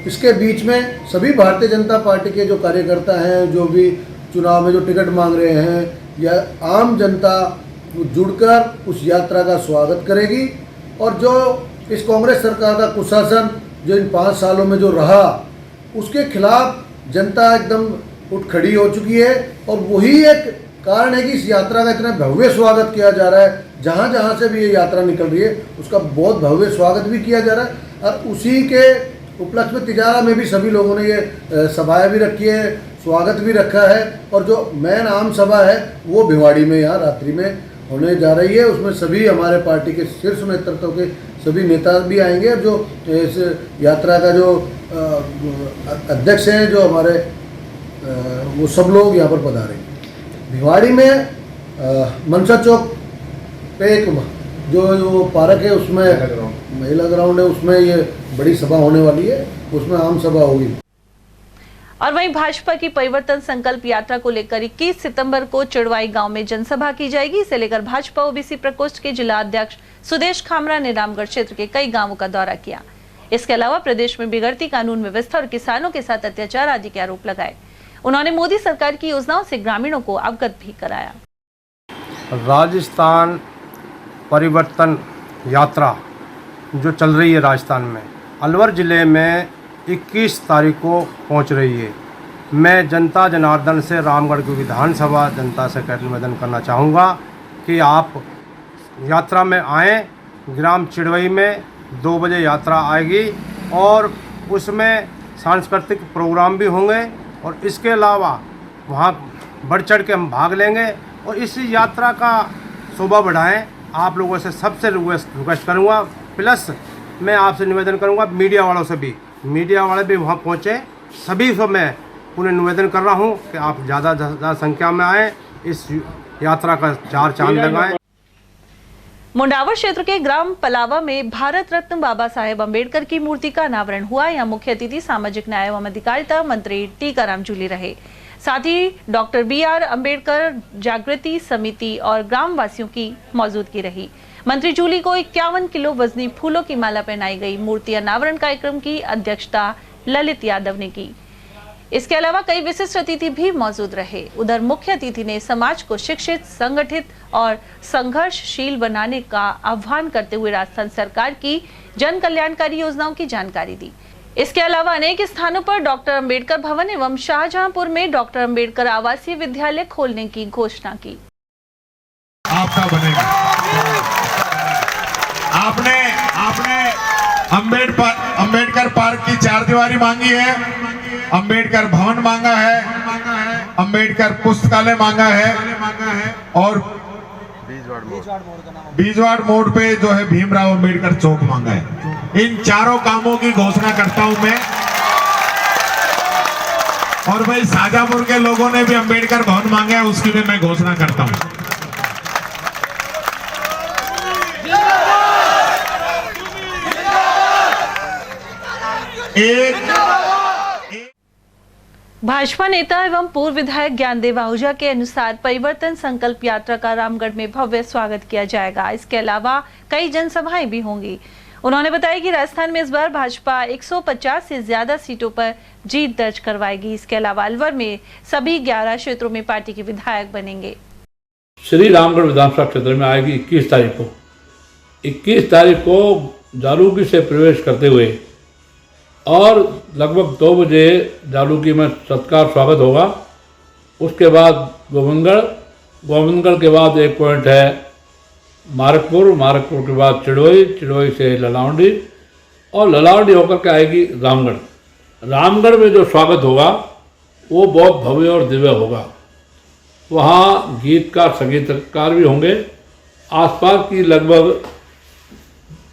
इसके बीच में सभी भारतीय जनता पार्टी के जो कार्यकर्ता हैं, जो भी चुनाव में जो टिकट मांग रहे हैं, या आम जनता जुड़कर उस यात्रा का स्वागत करेगी। और जो इस कांग्रेस सरकार का कुशासन जो इन 5 सालों में जो रहा, उसके खिलाफ जनता एकदम उठ खड़ी हो चुकी है, और वही एक कारण है कि इस यात्रा का इतना भव्य स्वागत किया जा रहा है। जहाँ जहाँ से भी ये यात्रा निकल रही है उसका बहुत भव्य स्वागत भी किया जा रहा है, और उसी के उपलक्ष्य में तिजारा में भी सभी लोगों ने ये सभाएं भी रखी है, स्वागत भी रखा है। और जो मेन आम सभा है वो भिवाड़ी में यहाँ रात्रि में होने जा रही है। उसमें सभी हमारे पार्टी के शीर्ष नेतृत्व के सभी नेता भी आएंगे, और जो इस यात्रा का जो अध्यक्ष हैं, जो हमारे वो सब लोग यहाँ पर पधारेंगे। भिवाड़ी में मनसा चौक पे एक जो पार्क है, उसमें महिला ग्राउंड है, उसमें ये बड़ी सभा होने वाली है, उसमें आम सभा होगी। और वहीं भाजपा की परिवर्तन संकल्प यात्रा को लेकर 21 सितंबर को चिड़वाई गांव में जनसभा की जाएगी। इसे लेकर भाजपा ओबीसी प्रकोष्ठ के जिला अध्यक्ष सुदेश खामरा ने रामगढ़ क्षेत्र के कई गांवों का दौरा किया। इसके अलावा प्रदेश में बिगड़ती कानून व्यवस्था और किसानों के साथ अत्याचार आदि के आरोप लगाए। उन्होंने मोदी सरकार की योजनाओं से ग्रामीणों को अवगत भी कराया। राजस्थान परिवर्तन यात्रा जो चल रही है राजस्थान में, अलवर ज़िले में 21 तारीख को पहुंच रही है। मैं जनता जनार्दन से रामगढ़ की विधानसभा जनता से निवेदन करना चाहूँगा कि आप यात्रा में आएँ। ग्राम चिड़वई में 2 बजे यात्रा आएगी, और उसमें सांस्कृतिक प्रोग्राम भी होंगे, और इसके अलावा वहाँ बढ़ चढ़ के हम भाग लेंगे और इस यात्रा का शोभा बढ़ाएं। आप लोगों से सबसे रिक्वेस्ट करूँगा, प्लस मैं आपसे निवेदन करूँगा मीडिया वालों से भी, मीडिया वाले भी वहाँ पहुँचे। सभी को मैं उन्हें निवेदन कर रहा हूँ कि आप ज़्यादा संख्या में आएँ, इस यात्रा का 4 चांद लगाएं। मुंडावर क्षेत्र के ग्राम पलावा में भारत रत्न बाबा साहेब अम्बेडकर की मूर्ति का अनावरण हुआ। यहाँ मुख्य अतिथि सामाजिक न्याय एवं अधिकारिता मंत्री टीकाराम जूली रहे। साथ ही डॉक्टर BR अम्बेडकर जागृति समिति और ग्राम वासियों की मौजूदगी रही। मंत्री जूली को 51 किलो वजनी फूलों की माला पहनाई गई। मूर्ति अनावरण कार्यक्रम की अध्यक्षता ललित यादव ने की। इसके अलावा कई विशिष्ट अतिथि भी मौजूद रहे। उधर मुख्य अतिथि ने समाज को शिक्षित, संगठित और संघर्षशील बनाने का आह्वान करते हुए राजस्थान सरकार की जन कल्याणकारी योजनाओं की जानकारी दी। इसके अलावा अनेक स्थानों पर डॉक्टर अंबेडकर भवन एवं शाहजहांपुर में डॉक्टर अंबेडकर आवासीय विद्यालय खोलने की घोषणा की। आपका बनेगा। आपने अंबेडकर पार्क की 4 दीवारी मांगी है, अंबेडकर भवन मांगा है, अंबेडकर पुस्तकालय मांगा है, और बीजवाड़ मोड़ पे जो है भीमराव अंबेडकर चौक मांगा है। इन चारों कामों की घोषणा करता हूं मैं। और भाई शाहजहांपुर के लोगों ने भी अंबेडकर भवन मांगा है, उसकी भी मैं घोषणा करता हूं। भाजपा नेता एवं पूर्व विधायक ज्ञानदेव आहूजा के अनुसार परिवर्तन संकल्प यात्रा का रामगढ़ में भव्य स्वागत किया जाएगा। इसके अलावा कई जनसभाएं भी होंगी। उन्होंने बताया कि राजस्थान में इस बार भाजपा 150 से ज्यादा सीटों पर जीत दर्ज करवाएगी। इसके अलावा अलवर में सभी 11 क्षेत्रों में पार्टी के विधायक बनेंगे। श्री रामगढ़ विधानसभा क्षेत्र में आएगी 21 तारीख को। 21 तारीख को जालूकी से प्रवेश करते हुए और लगभग 2 बजे जालूकी में सत्कार स्वागत होगा। उसके बाद गोविंदगढ़ के बाद एक पॉइंट है मारकपुर के बाद चिड़वई से ललावंडी और ललावंडी होकर के आएगी रामगढ़ में जो स्वागत होगा वो बहुत भव्य और दिव्य होगा। वहाँ गीतकार संगीतकार भी होंगे। आसपास की लगभग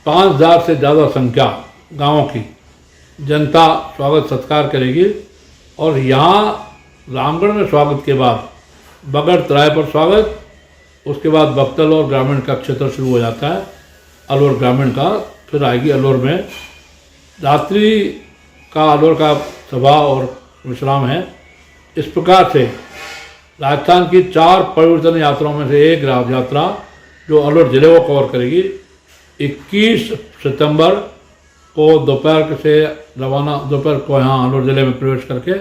5000 से ज़्यादा संख्या गांवों की जनता स्वागत सत्कार करेगी। और यहाँ रामगढ़ में स्वागत के बाद बगड़ तराई पर स्वागत, उसके बाद बख्तल और ग्रामीण का क्षेत्र शुरू हो जाता है, अलवर ग्रामीण का, फिर आएगी अलवर में रात्रि का अलवर का सभा और विश्राम है। इस प्रकार से राजस्थान की 4 परिवर्तन यात्राओं में से एक राज यात्रा जो अलवर जिले को कवर करेगी 21 सितंबर को दोपहर से रवाना, दोपहर को यहाँ अलवर जिले में प्रवेश करके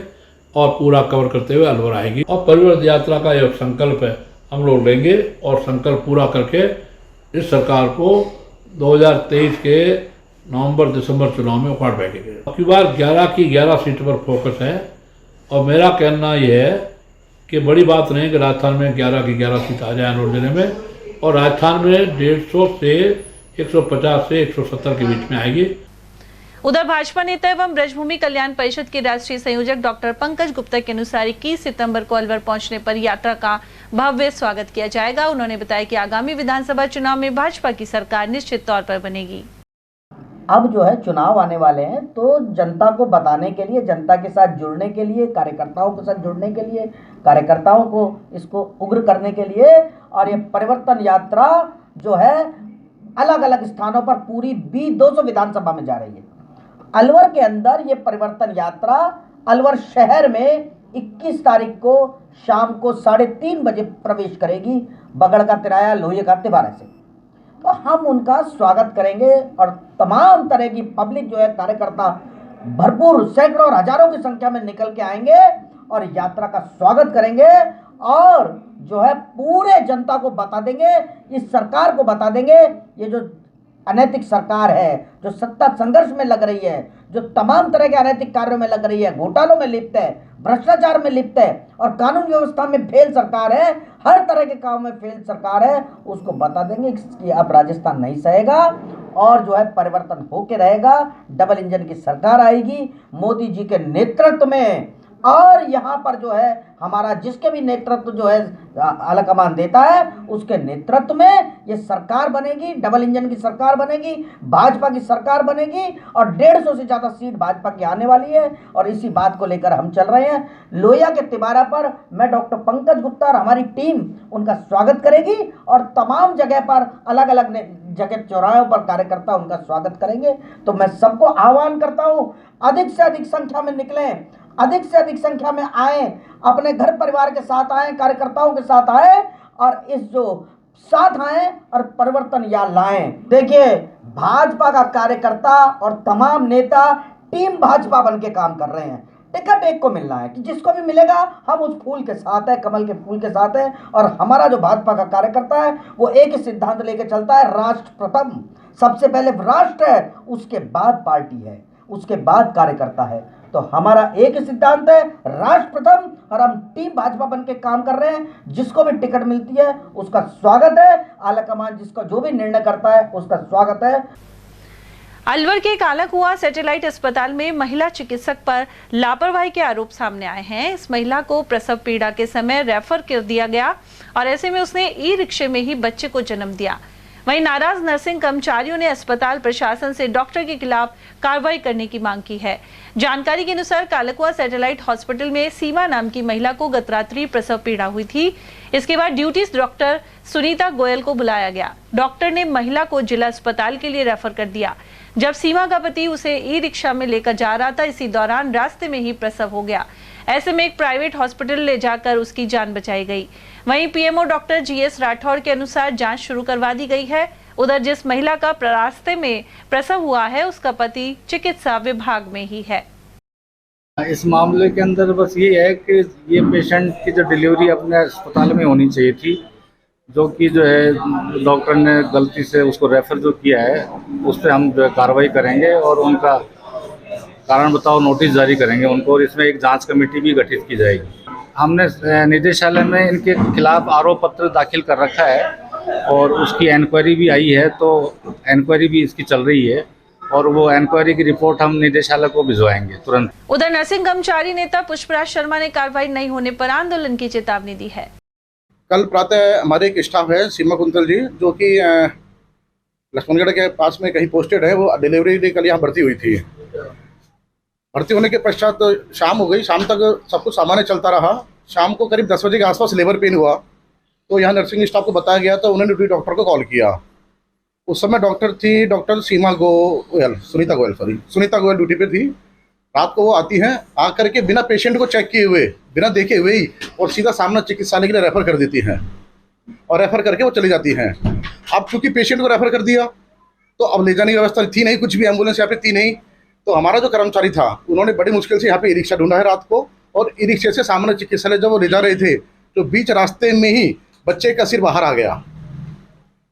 और पूरा कवर करते हुए अलवर आएगी। और परिवर्तन यात्रा का एक संकल्प है, हम लोग लेंगे और संकल्प पूरा करके इस सरकार को 2023 के नवंबर दिसंबर चुनाव में उखाड़ बैठेंगे। अब की बार 11 की 11 सीट पर फोकस है और मेरा कहना यह है कि बड़ी बात नहीं कि राजस्थान में 11 की 11 सीट आ जाए अलवर जिले में, और राजस्थान में 150 से 150 से 170 के बीच में आएगी। उधर भाजपा नेता एवं ब्रजभूमि कल्याण परिषद के राष्ट्रीय संयोजक डॉक्टर पंकज गुप्ता के अनुसार 21 सितंबर को अलवर पहुंचने पर यात्रा का भव्य स्वागत किया जाएगा। उन्होंने बताया कि आगामी विधानसभा चुनाव में भाजपा की सरकार निश्चित तौर पर बनेगी। अब जो है चुनाव आने वाले हैं, तो जनता को बताने के लिए, जनता के साथ जुड़ने के लिए, कार्यकर्ताओं के साथ जुड़ने के लिए, कार्यकर्ताओं को इसको उग्र करने के लिए, और ये परिवर्तन यात्रा जो है अलग अलग स्थानों पर पूरी 200 विधानसभा में जा रही है। अलवर के अंदर ये परिवर्तन यात्रा अलवर शहर में 21 तारीख को शाम को 3:30 बजे प्रवेश करेगी बगड़ का तिराया लोहे का तिबारा से। तो हम उनका स्वागत करेंगे और तमाम तरह की पब्लिक जो है, कार्यकर्ता भरपूर सैकड़ों और हजारों की संख्या में निकल के आएंगे और यात्रा का स्वागत करेंगे और जो है पूरे जनता को बता देंगे, इस सरकार को बता देंगे, ये जो अनैतिक सरकार है, जो सत्ता संघर्ष में लग रही है, जो तमाम तरह के अनैतिक कार्यों में लग रही है, घोटालों में लिप्त है, भ्रष्टाचार में लिप्त है और कानून व्यवस्था में फेल सरकार है, हर तरह के काम में फेल सरकार है, उसको बता देंगे कि अब राजस्थान नहीं सहेगा और जो है परिवर्तन होके रहेगा। डबल इंजन की सरकार आएगी मोदी जी के नेतृत्व में, और यहाँ पर जो है हमारा जिसके भी नेतृत्व जो है आलाकमान देता है उसके नेतृत्व में ये सरकार बनेगी, डबल इंजन की सरकार बनेगी, भाजपा की सरकार बनेगी और 150 से ज़्यादा सीट भाजपा की आने वाली है। और इसी बात को लेकर हम चल रहे हैं। लोहिया के तिबारा पर मैं डॉक्टर पंकज गुप्ता और हमारी टीम उनका स्वागत करेगी और तमाम जगह पर अलग अलग जगह चौराहों पर कार्यकर्ता उनका स्वागत करेंगे। तो मैं सबको आह्वान करता हूँ, अधिक से अधिक संख्या में निकलें, अधिक से अधिक संख्या में आए, अपने घर परिवार के साथ आए, कार्यकर्ताओं के साथ आए और इस जो साथ आए और परिवर्तन या लाएं। देखिए, भाजपा का कार्यकर्ता और तमाम नेता टीम भाजपा बन के काम कर रहे हैं। टिकट एक को मिलना है कि जिसको भी मिलेगा हम उस फूल के साथ है, कमल के फूल के साथ है। और हमारा जो भाजपा का कार्यकर्ता है वो एक ही सिद्धांत लेके चलता है, राष्ट्र प्रथम। सबसे पहले राष्ट्र है, उसके बाद पार्टी है, उसके बाद कार्यकर्ता है। तो हमारा एक ही सिद्धांत है, राष्ट्र प्रथम, और हम टीम भाजपा बन के काम कर रहे हैं। जिसको भी टिकट मिलती है उसका स्वागत है, आलाकमान जिसका जो भी निर्णय करता है उसका स्वागत है। अलवर के कालाकुआ सैटेलाइट अस्पताल में महिला चिकित्सक पर लापरवाही के आरोप सामने आए हैं। इस महिला को प्रसव पीड़ा के समय रेफर कर दिया गया और ऐसे में उसने ई रिक्शे में ही बच्चे को जन्म दिया। वहीं नाराज नर्सिंग कर्मचारियों ने अस्पताल प्रशासन से डॉक्टर के खिलाफ कार्रवाई करने की मांग की है। जानकारी के अनुसार कालाकुआ सैटेलाइट हॉस्पिटल में सीमा नाम की महिला को गत रात्रि प्रसव पीड़ा हुई थी। इसके बाद ड्यूटी डॉक्टर सुनीता गोयल को बुलाया गया। डॉक्टर ने महिला को जिला अस्पताल के लिए रेफर कर दिया। जब सीमा का पति उसे ई रिक्शा में लेकर जा रहा था, इसी दौरान रास्ते में ही प्रसव हो गया। ऐसे में एक प्राइवेट हॉस्पिटल ले जाकर उसकी जान बचाई गई। वहीं पीएमओ डॉक्टर जीएस राठौड़ के अनुसार जांच शुरू करवा दी गई है। उधर जिस महिला का रास्ते में प्रसव हुआ है उसका पति चिकित्सा विभाग में ही है। इस मामले के अंदर बस ये है कि ये पेशेंट की जो डिलीवरी अपने अस्पताल में होनी चाहिए थी, जो कि जो है डॉक्टर ने गलती से उसको रेफर जो किया है उस पर हम जो है कार्रवाई करेंगे और उनका कारण बताओ नोटिस जारी करेंगे उनको, और इसमें एक जांच कमेटी भी गठित की जाएगी। हमने निदेशालय में इनके खिलाफ आरोप पत्र दाखिल कर रखा है और उसकी इंक्वायरी भी आई है, तो इंक्वायरी भी इसकी चल रही है और वो इंक्वायरी की रिपोर्ट हम निदेशालय को भिजवाएंगे तुरंत। उधर नर्सिंग कर्मचारी नेता पुष्पराज शर्मा ने कार्रवाई नहीं होने पर आंदोलन की चेतावनी दी है। कल प्रातः हमारे एक स्टाफ है सीमा कुंतल जी, जो कि लक्ष्मणगढ़ के पास में कहीं पोस्टेड है, वो डिलीवरी के लिए यहाँ भर्ती हुई थी। भर्ती होने के पश्चात शाम हो गई, शाम तक सब कुछ सामान्य चलता रहा। शाम को करीब 10 बजे के आसपास लेबर पेन हुआ, तो यहाँ नर्सिंग स्टाफ को बताया गया, तो उन्होंने ड्यूटी डॉक्टर को कॉल किया। उस समय डॉक्टर थी डॉक्टर सुनीता गोयल ड्यूटी पे थी। रात को वो आती हैं, आकर के बिना पेशेंट को चेक किए हुए, बिना देखे हुए ही और सीधा सामने चिकित्सालय के लिए रेफर कर देती हैं और रेफर करके वो चली जाती हैं। अब चूंकि पेशेंट को रेफर कर दिया तो अब ले जाने की व्यवस्था थी नहीं, कुछ भी एम्बुलेंस यहाँ पे थी नहीं। तो हमारा जो कर्मचारी था उन्होंने बड़ी मुश्किल से यहाँ पे ई रिक्शा ढूंढा है रात को, और ई रिक्शे से सामने चिकित्सालय जब वो ले जा रहे थे तो बीच रास्ते में ही बच्चे का सिर बाहर आ गया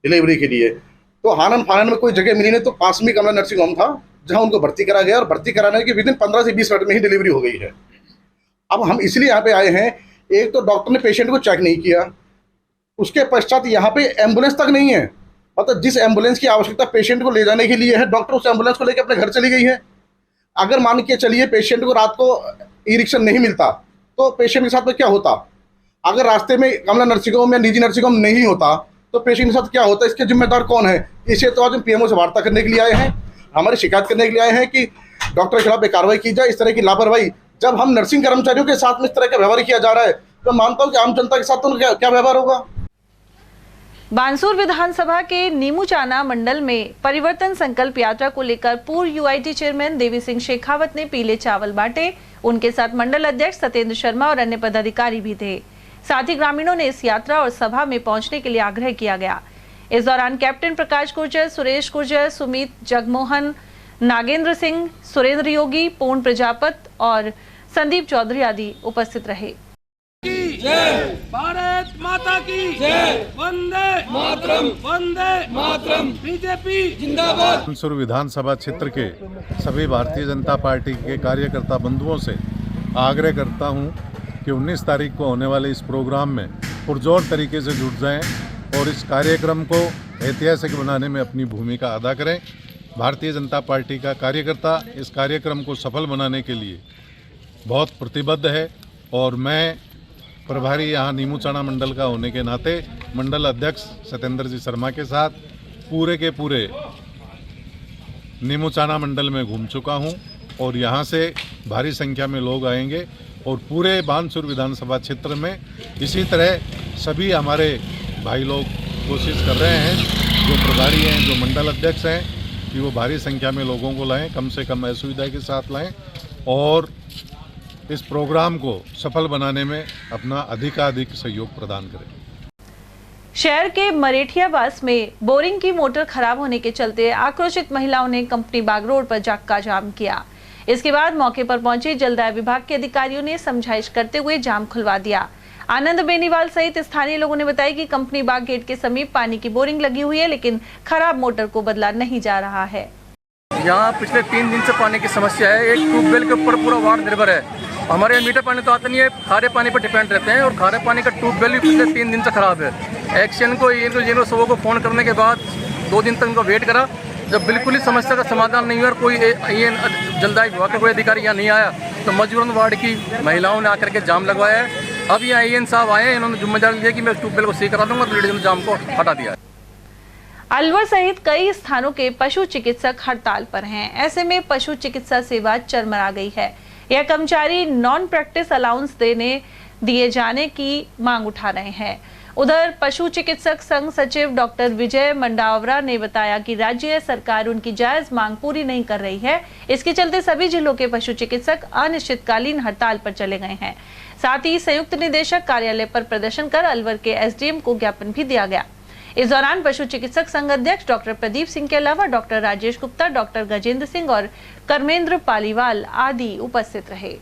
डिलीवरी के लिए। तो हानन फानन में कोई जगह मिली नहीं, तो पास में कमला नर्सिंग होम था जहाँ उनको भर्ती करा गया, और भर्ती कराने के विदिन 15 से 20 मिनट में ही डिलीवरी हो गई है। अब हम इसलिए यहाँ पे आए हैं, एक तो डॉक्टर ने पेशेंट को चेक नहीं किया, उसके पश्चात यहाँ पे एम्बुलेंस तक नहीं है। मतलब जिस एम्बुलेंस की आवश्यकता पेशेंट को ले जाने के लिए है, डॉक्टर उस एम्बुलेंस को लेकर अपने घर चली गई है। अगर मान के चलिए पेशेंट को रात को ई रिक्शा नहीं मिलता तो पेशेंट के साथ में क्या होता? अगर रास्ते में कमला नर्सिंग होम या निजी नर्सिंग होम नहीं होता तो पेशेंट के साथ क्या होता? इसके जिम्मेदार कौन है? इसे तो आज हम पीएमओ से वार्ता करने के लिए आए हैं, हमारी शिकायत करने के लिए आए हैं कि डॉक्टर के खिलाफ कार्रवाई की जाए। इस तरह की लापरवाही जब हम नर्सिंग कर्मचारियों के साथ में इस तरह का व्यवहार किया जा रहा है, तो मानता हूँ कि आम जनता के साथ तो क्या व्यवहार होगा। बानसूर विधानसभा के नीमूचाना मंडल में परिवर्तन संकल्प यात्रा को लेकर पूर्व यूआईटी चेयरमैन देवी सिंह शेखावत ने पीले चावल बांटे। उनके साथ मंडल अध्यक्ष सत्येंद्र शर्मा और अन्य पदाधिकारी भी थे। साथ ही ग्रामीणों ने इस यात्रा और सभा में पहुंचने के लिए आग्रह किया गया। इस दौरान कैप्टन प्रकाश गुर्जर, सुरेश गुर्जर, सुमित जगमोहन, नागेंद्र सिंह, सुरेंद्र योगी, पूर्ण प्रजापत और संदीप चौधरी आदि उपस्थित रहे। भारत माता की जय, वंदे मातरम, वंदे मातरम, बीजेपी जिंदाबाद। बानसूर विधानसभा क्षेत्र के सभी भारतीय जनता पार्टी के कार्यकर्ता बंधुओं से आग्रह करता हूं कि 19 तारीख को होने वाले इस प्रोग्राम में पुरजोर तरीके से जुट जाएं और इस कार्यक्रम को ऐतिहासिक बनाने में अपनी भूमिका अदा करें। भारतीय जनता पार्टी का कार्यकर्ता इस कार्यक्रम को सफल बनाने के लिए बहुत प्रतिबद्ध है, और मैं प्रभारी यहाँ नीमूचाना मंडल का होने के नाते मंडल अध्यक्ष सत्येंद्र जी शर्मा के साथ पूरे के पूरे नीमूचाना मंडल में घूम चुका हूँ, और यहाँ से भारी संख्या में लोग आएंगे और पूरे बानसूर विधानसभा क्षेत्र में इसी तरह सभी हमारे भाई लोग कोशिश कर रहे हैं, जो प्रभारी हैं, जो मंडल अध्यक्ष हैं, कि वो भारी संख्या में लोगों को लाएं, कम से कम असुविधा के साथ लाएं और इस प्रोग्राम को सफल बनाने में अपना अधिकाधिक सहयोग प्रदान करें। शहर के मरेठियावास में बोरिंग की मोटर खराब होने के चलते आक्रोशित महिलाओं ने कंपनी बाग रोड पर चक्का जाम किया। इसके बाद मौके पर पहुंचे जलदाय विभाग के अधिकारियों ने समझाइश करते हुए जाम खुलवा दिया। आनंद बेनीवाल सहित स्थानीय लोगों ने बताया कि कंपनी बाग गेट के समीप पानी की बोरिंग लगी हुई है, लेकिन खराब मोटर को बदला नहीं जा रहा है। यहाँ पिछले 3 दिन से पानी की समस्या है। एक ट्यूबवेल के ऊपर पूरा वार्ड निर्भर है। हमारे यहाँ मीठा पानी तो आता नहीं है, खारे पानी पर डिपेंड रहते हैं, और खारे पानी का ट्यूबवेल भी पिछले 3 दिन से खराब है। एक्शन को इनको सबों को फ़ोन करने के बाद 2 दिन तक इनको वेट करा। जब बिल्कुल ही समस्या का समाधान नहीं हुआ और कोई जलदाय विभाग का कोई अधिकारी यहाँ नहीं आया, तो मजबूरन वार्ड की महिलाओं ने आकर के जाम लगवाया है। अब यहाँ AN साहब आए हैं, इन्होंने जिम्मेदारी लिया कि मैं ट्यूबवेल को सही करा दूंगा, तो जाम को हटा दिया है। अलवर सहित कई स्थानों के पशु चिकित्सक हड़ताल पर हैं। ऐसे में पशु चिकित्सा सेवा चरमरा गई है। यह कर्मचारी नॉन प्रैक्टिस अलाउंस दिए जाने की मांग उठा रहे हैं। उधर पशु चिकित्सक संघ सचिव डॉक्टर विजय मंडावरा ने बताया कि राज्य सरकार उनकी जायज मांग पूरी नहीं कर रही है। इसके चलते सभी जिलों के पशु चिकित्सक अनिश्चितकालीन हड़ताल पर चले गए हैं। साथ ही संयुक्त निदेशक कार्यालय पर प्रदर्शन कर अलवर के SDM को ज्ञापन भी दिया गया। इस दौरान पशु चिकित्सक संघ अध्यक्ष डॉक्टर प्रदीप सिंह के अलावा डॉक्टर राजेश गुप्ता, डॉक्टर गजेंद्र सिंह और कर्मेंद्र पालीवाल आदि उपस्थित रहे।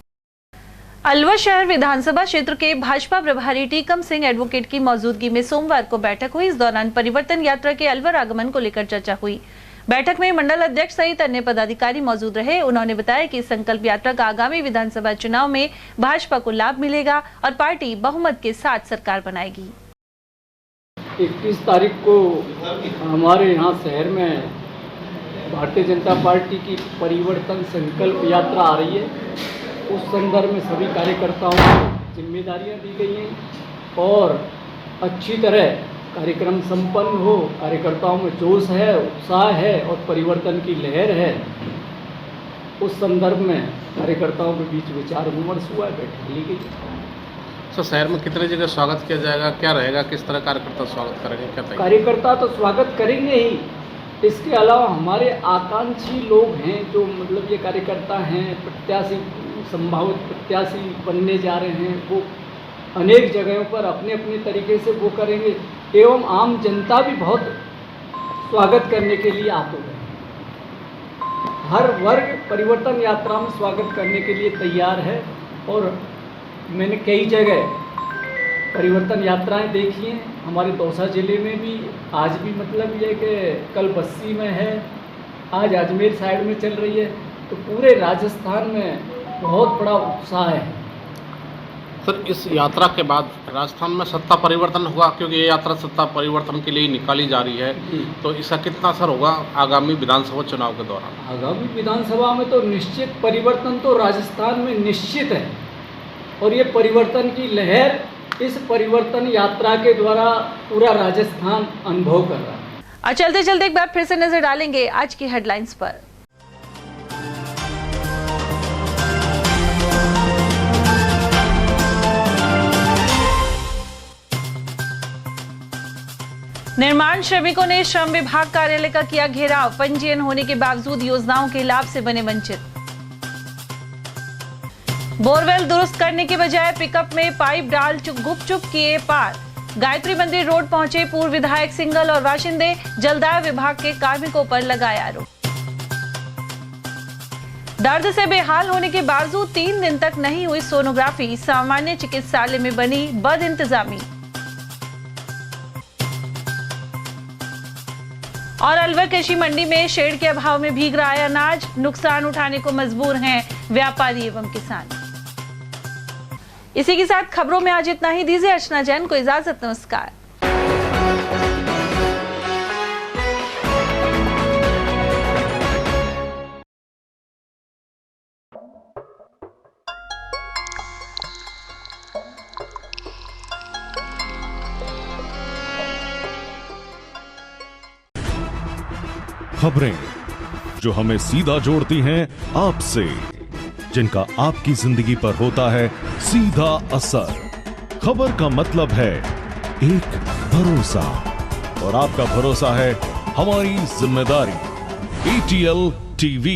अलवर शहर विधानसभा क्षेत्र के भाजपा प्रभारी टीकम सिंह एडवोकेट की मौजूदगी में सोमवार को बैठक हुई। इस दौरान परिवर्तन यात्रा के अलवर आगमन को लेकर चर्चा हुई। बैठक में मंडल अध्यक्ष सहित अन्य पदाधिकारी मौजूद रहे। उन्होंने बताया कि संकल्प यात्रा का आगामी विधानसभा चुनाव में भाजपा को लाभ मिलेगा और पार्टी बहुमत के साथ सरकार बनाएगी। 21 तारीख को हमारे यहाँ शहर में भारतीय जनता पार्टी की परिवर्तन संकल्प यात्रा आ रही है। उस संदर्भ में सभी कार्यकर्ताओं को जिम्मेदारियां दी गई हैं और अच्छी तरह कार्यक्रम संपन्न हो। कार्यकर्ताओं में जोश है, उत्साह है और परिवर्तन की लहर है। उस संदर्भ में कार्यकर्ताओं के बीच विचार विमर्श हुआ, बैठक ली गई। सर शहर में कितने जगह स्वागत किया जाएगा, क्या रहेगा, किस तरह कार्यकर्ता स्वागत करेंगे, क्या तैयारी? कार्यकर्ता तो स्वागत करेंगे ही, इसके अलावा हमारे आकांक्षी लोग हैं जो मतलब ये कार्यकर्ता हैं, प्रत्याशी, संभावित प्रत्याशी बनने जा रहे हैं, वो अनेक जगहों पर अपने अपने तरीके से वो करेंगे, एवं आम जनता भी बहुत स्वागत करने के लिए आतुर है। हर वर्ग परिवर्तन यात्रा में स्वागत करने के लिए तैयार है और मैंने कई जगह परिवर्तन यात्राएं देखी हैं, हमारे दौसा ज़िले में भी आज भी मतलब ये कि कल बस्सी में है, आज अजमेर साइड में चल रही है, तो पूरे राजस्थान में बहुत बड़ा उत्साह है। सर इस यात्रा के बाद राजस्थान में सत्ता परिवर्तन होगा, क्योंकि ये यात्रा सत्ता परिवर्तन के लिए निकाली जा रही है, तो इसका कितना असर होगा आगामी विधानसभा चुनाव के दौरान? आगामी विधानसभा में तो निश्चित परिवर्तन तो राजस्थान में निश्चित है और ये परिवर्तन की लहर इस परिवर्तन यात्रा के द्वारा पूरा राजस्थान अनुभव कर रहा है। आज चलते चलते एक बार फिर से नजर डालेंगे आज की हेडलाइंस पर। निर्माण श्रमिकों ने श्रम विभाग कार्यालय का किया घेराव, पंजीयन होने के बावजूद योजनाओं के लाभ से बने वंचित। बोरवेल दुरुस्त करने के बजाय पिकअप में पाइप डाल गुपचुप किए पार, गायत्री मंदिर रोड पहुंचे पूर्व विधायक सिंगल और बाशिंदे, जलदाय विभाग के कार्मिकों पर लगाया आरोप। दर्द से बेहाल होने के बावजूद 3 दिन तक नहीं हुई सोनोग्राफी, सामान्य चिकित्सालय में बनी बदइंतजामी। और अलवर कृषि मंडी में शेड के अभाव में भीग रहा है अनाज, नुकसान उठाने को मजबूर हैं व्यापारी एवं किसान। इसी के साथ खबरों में आज इतना ही। दीजिए अर्चना जैन को इजाजत, नमस्कार। खबरें जो हमें सीधा जोड़ती हैं आपसे, जिनका आपकी जिंदगी पर होता है सीधा असर। खबर का मतलब है एक भरोसा, और आपका भरोसा है हमारी जिम्मेदारी। ATL TV।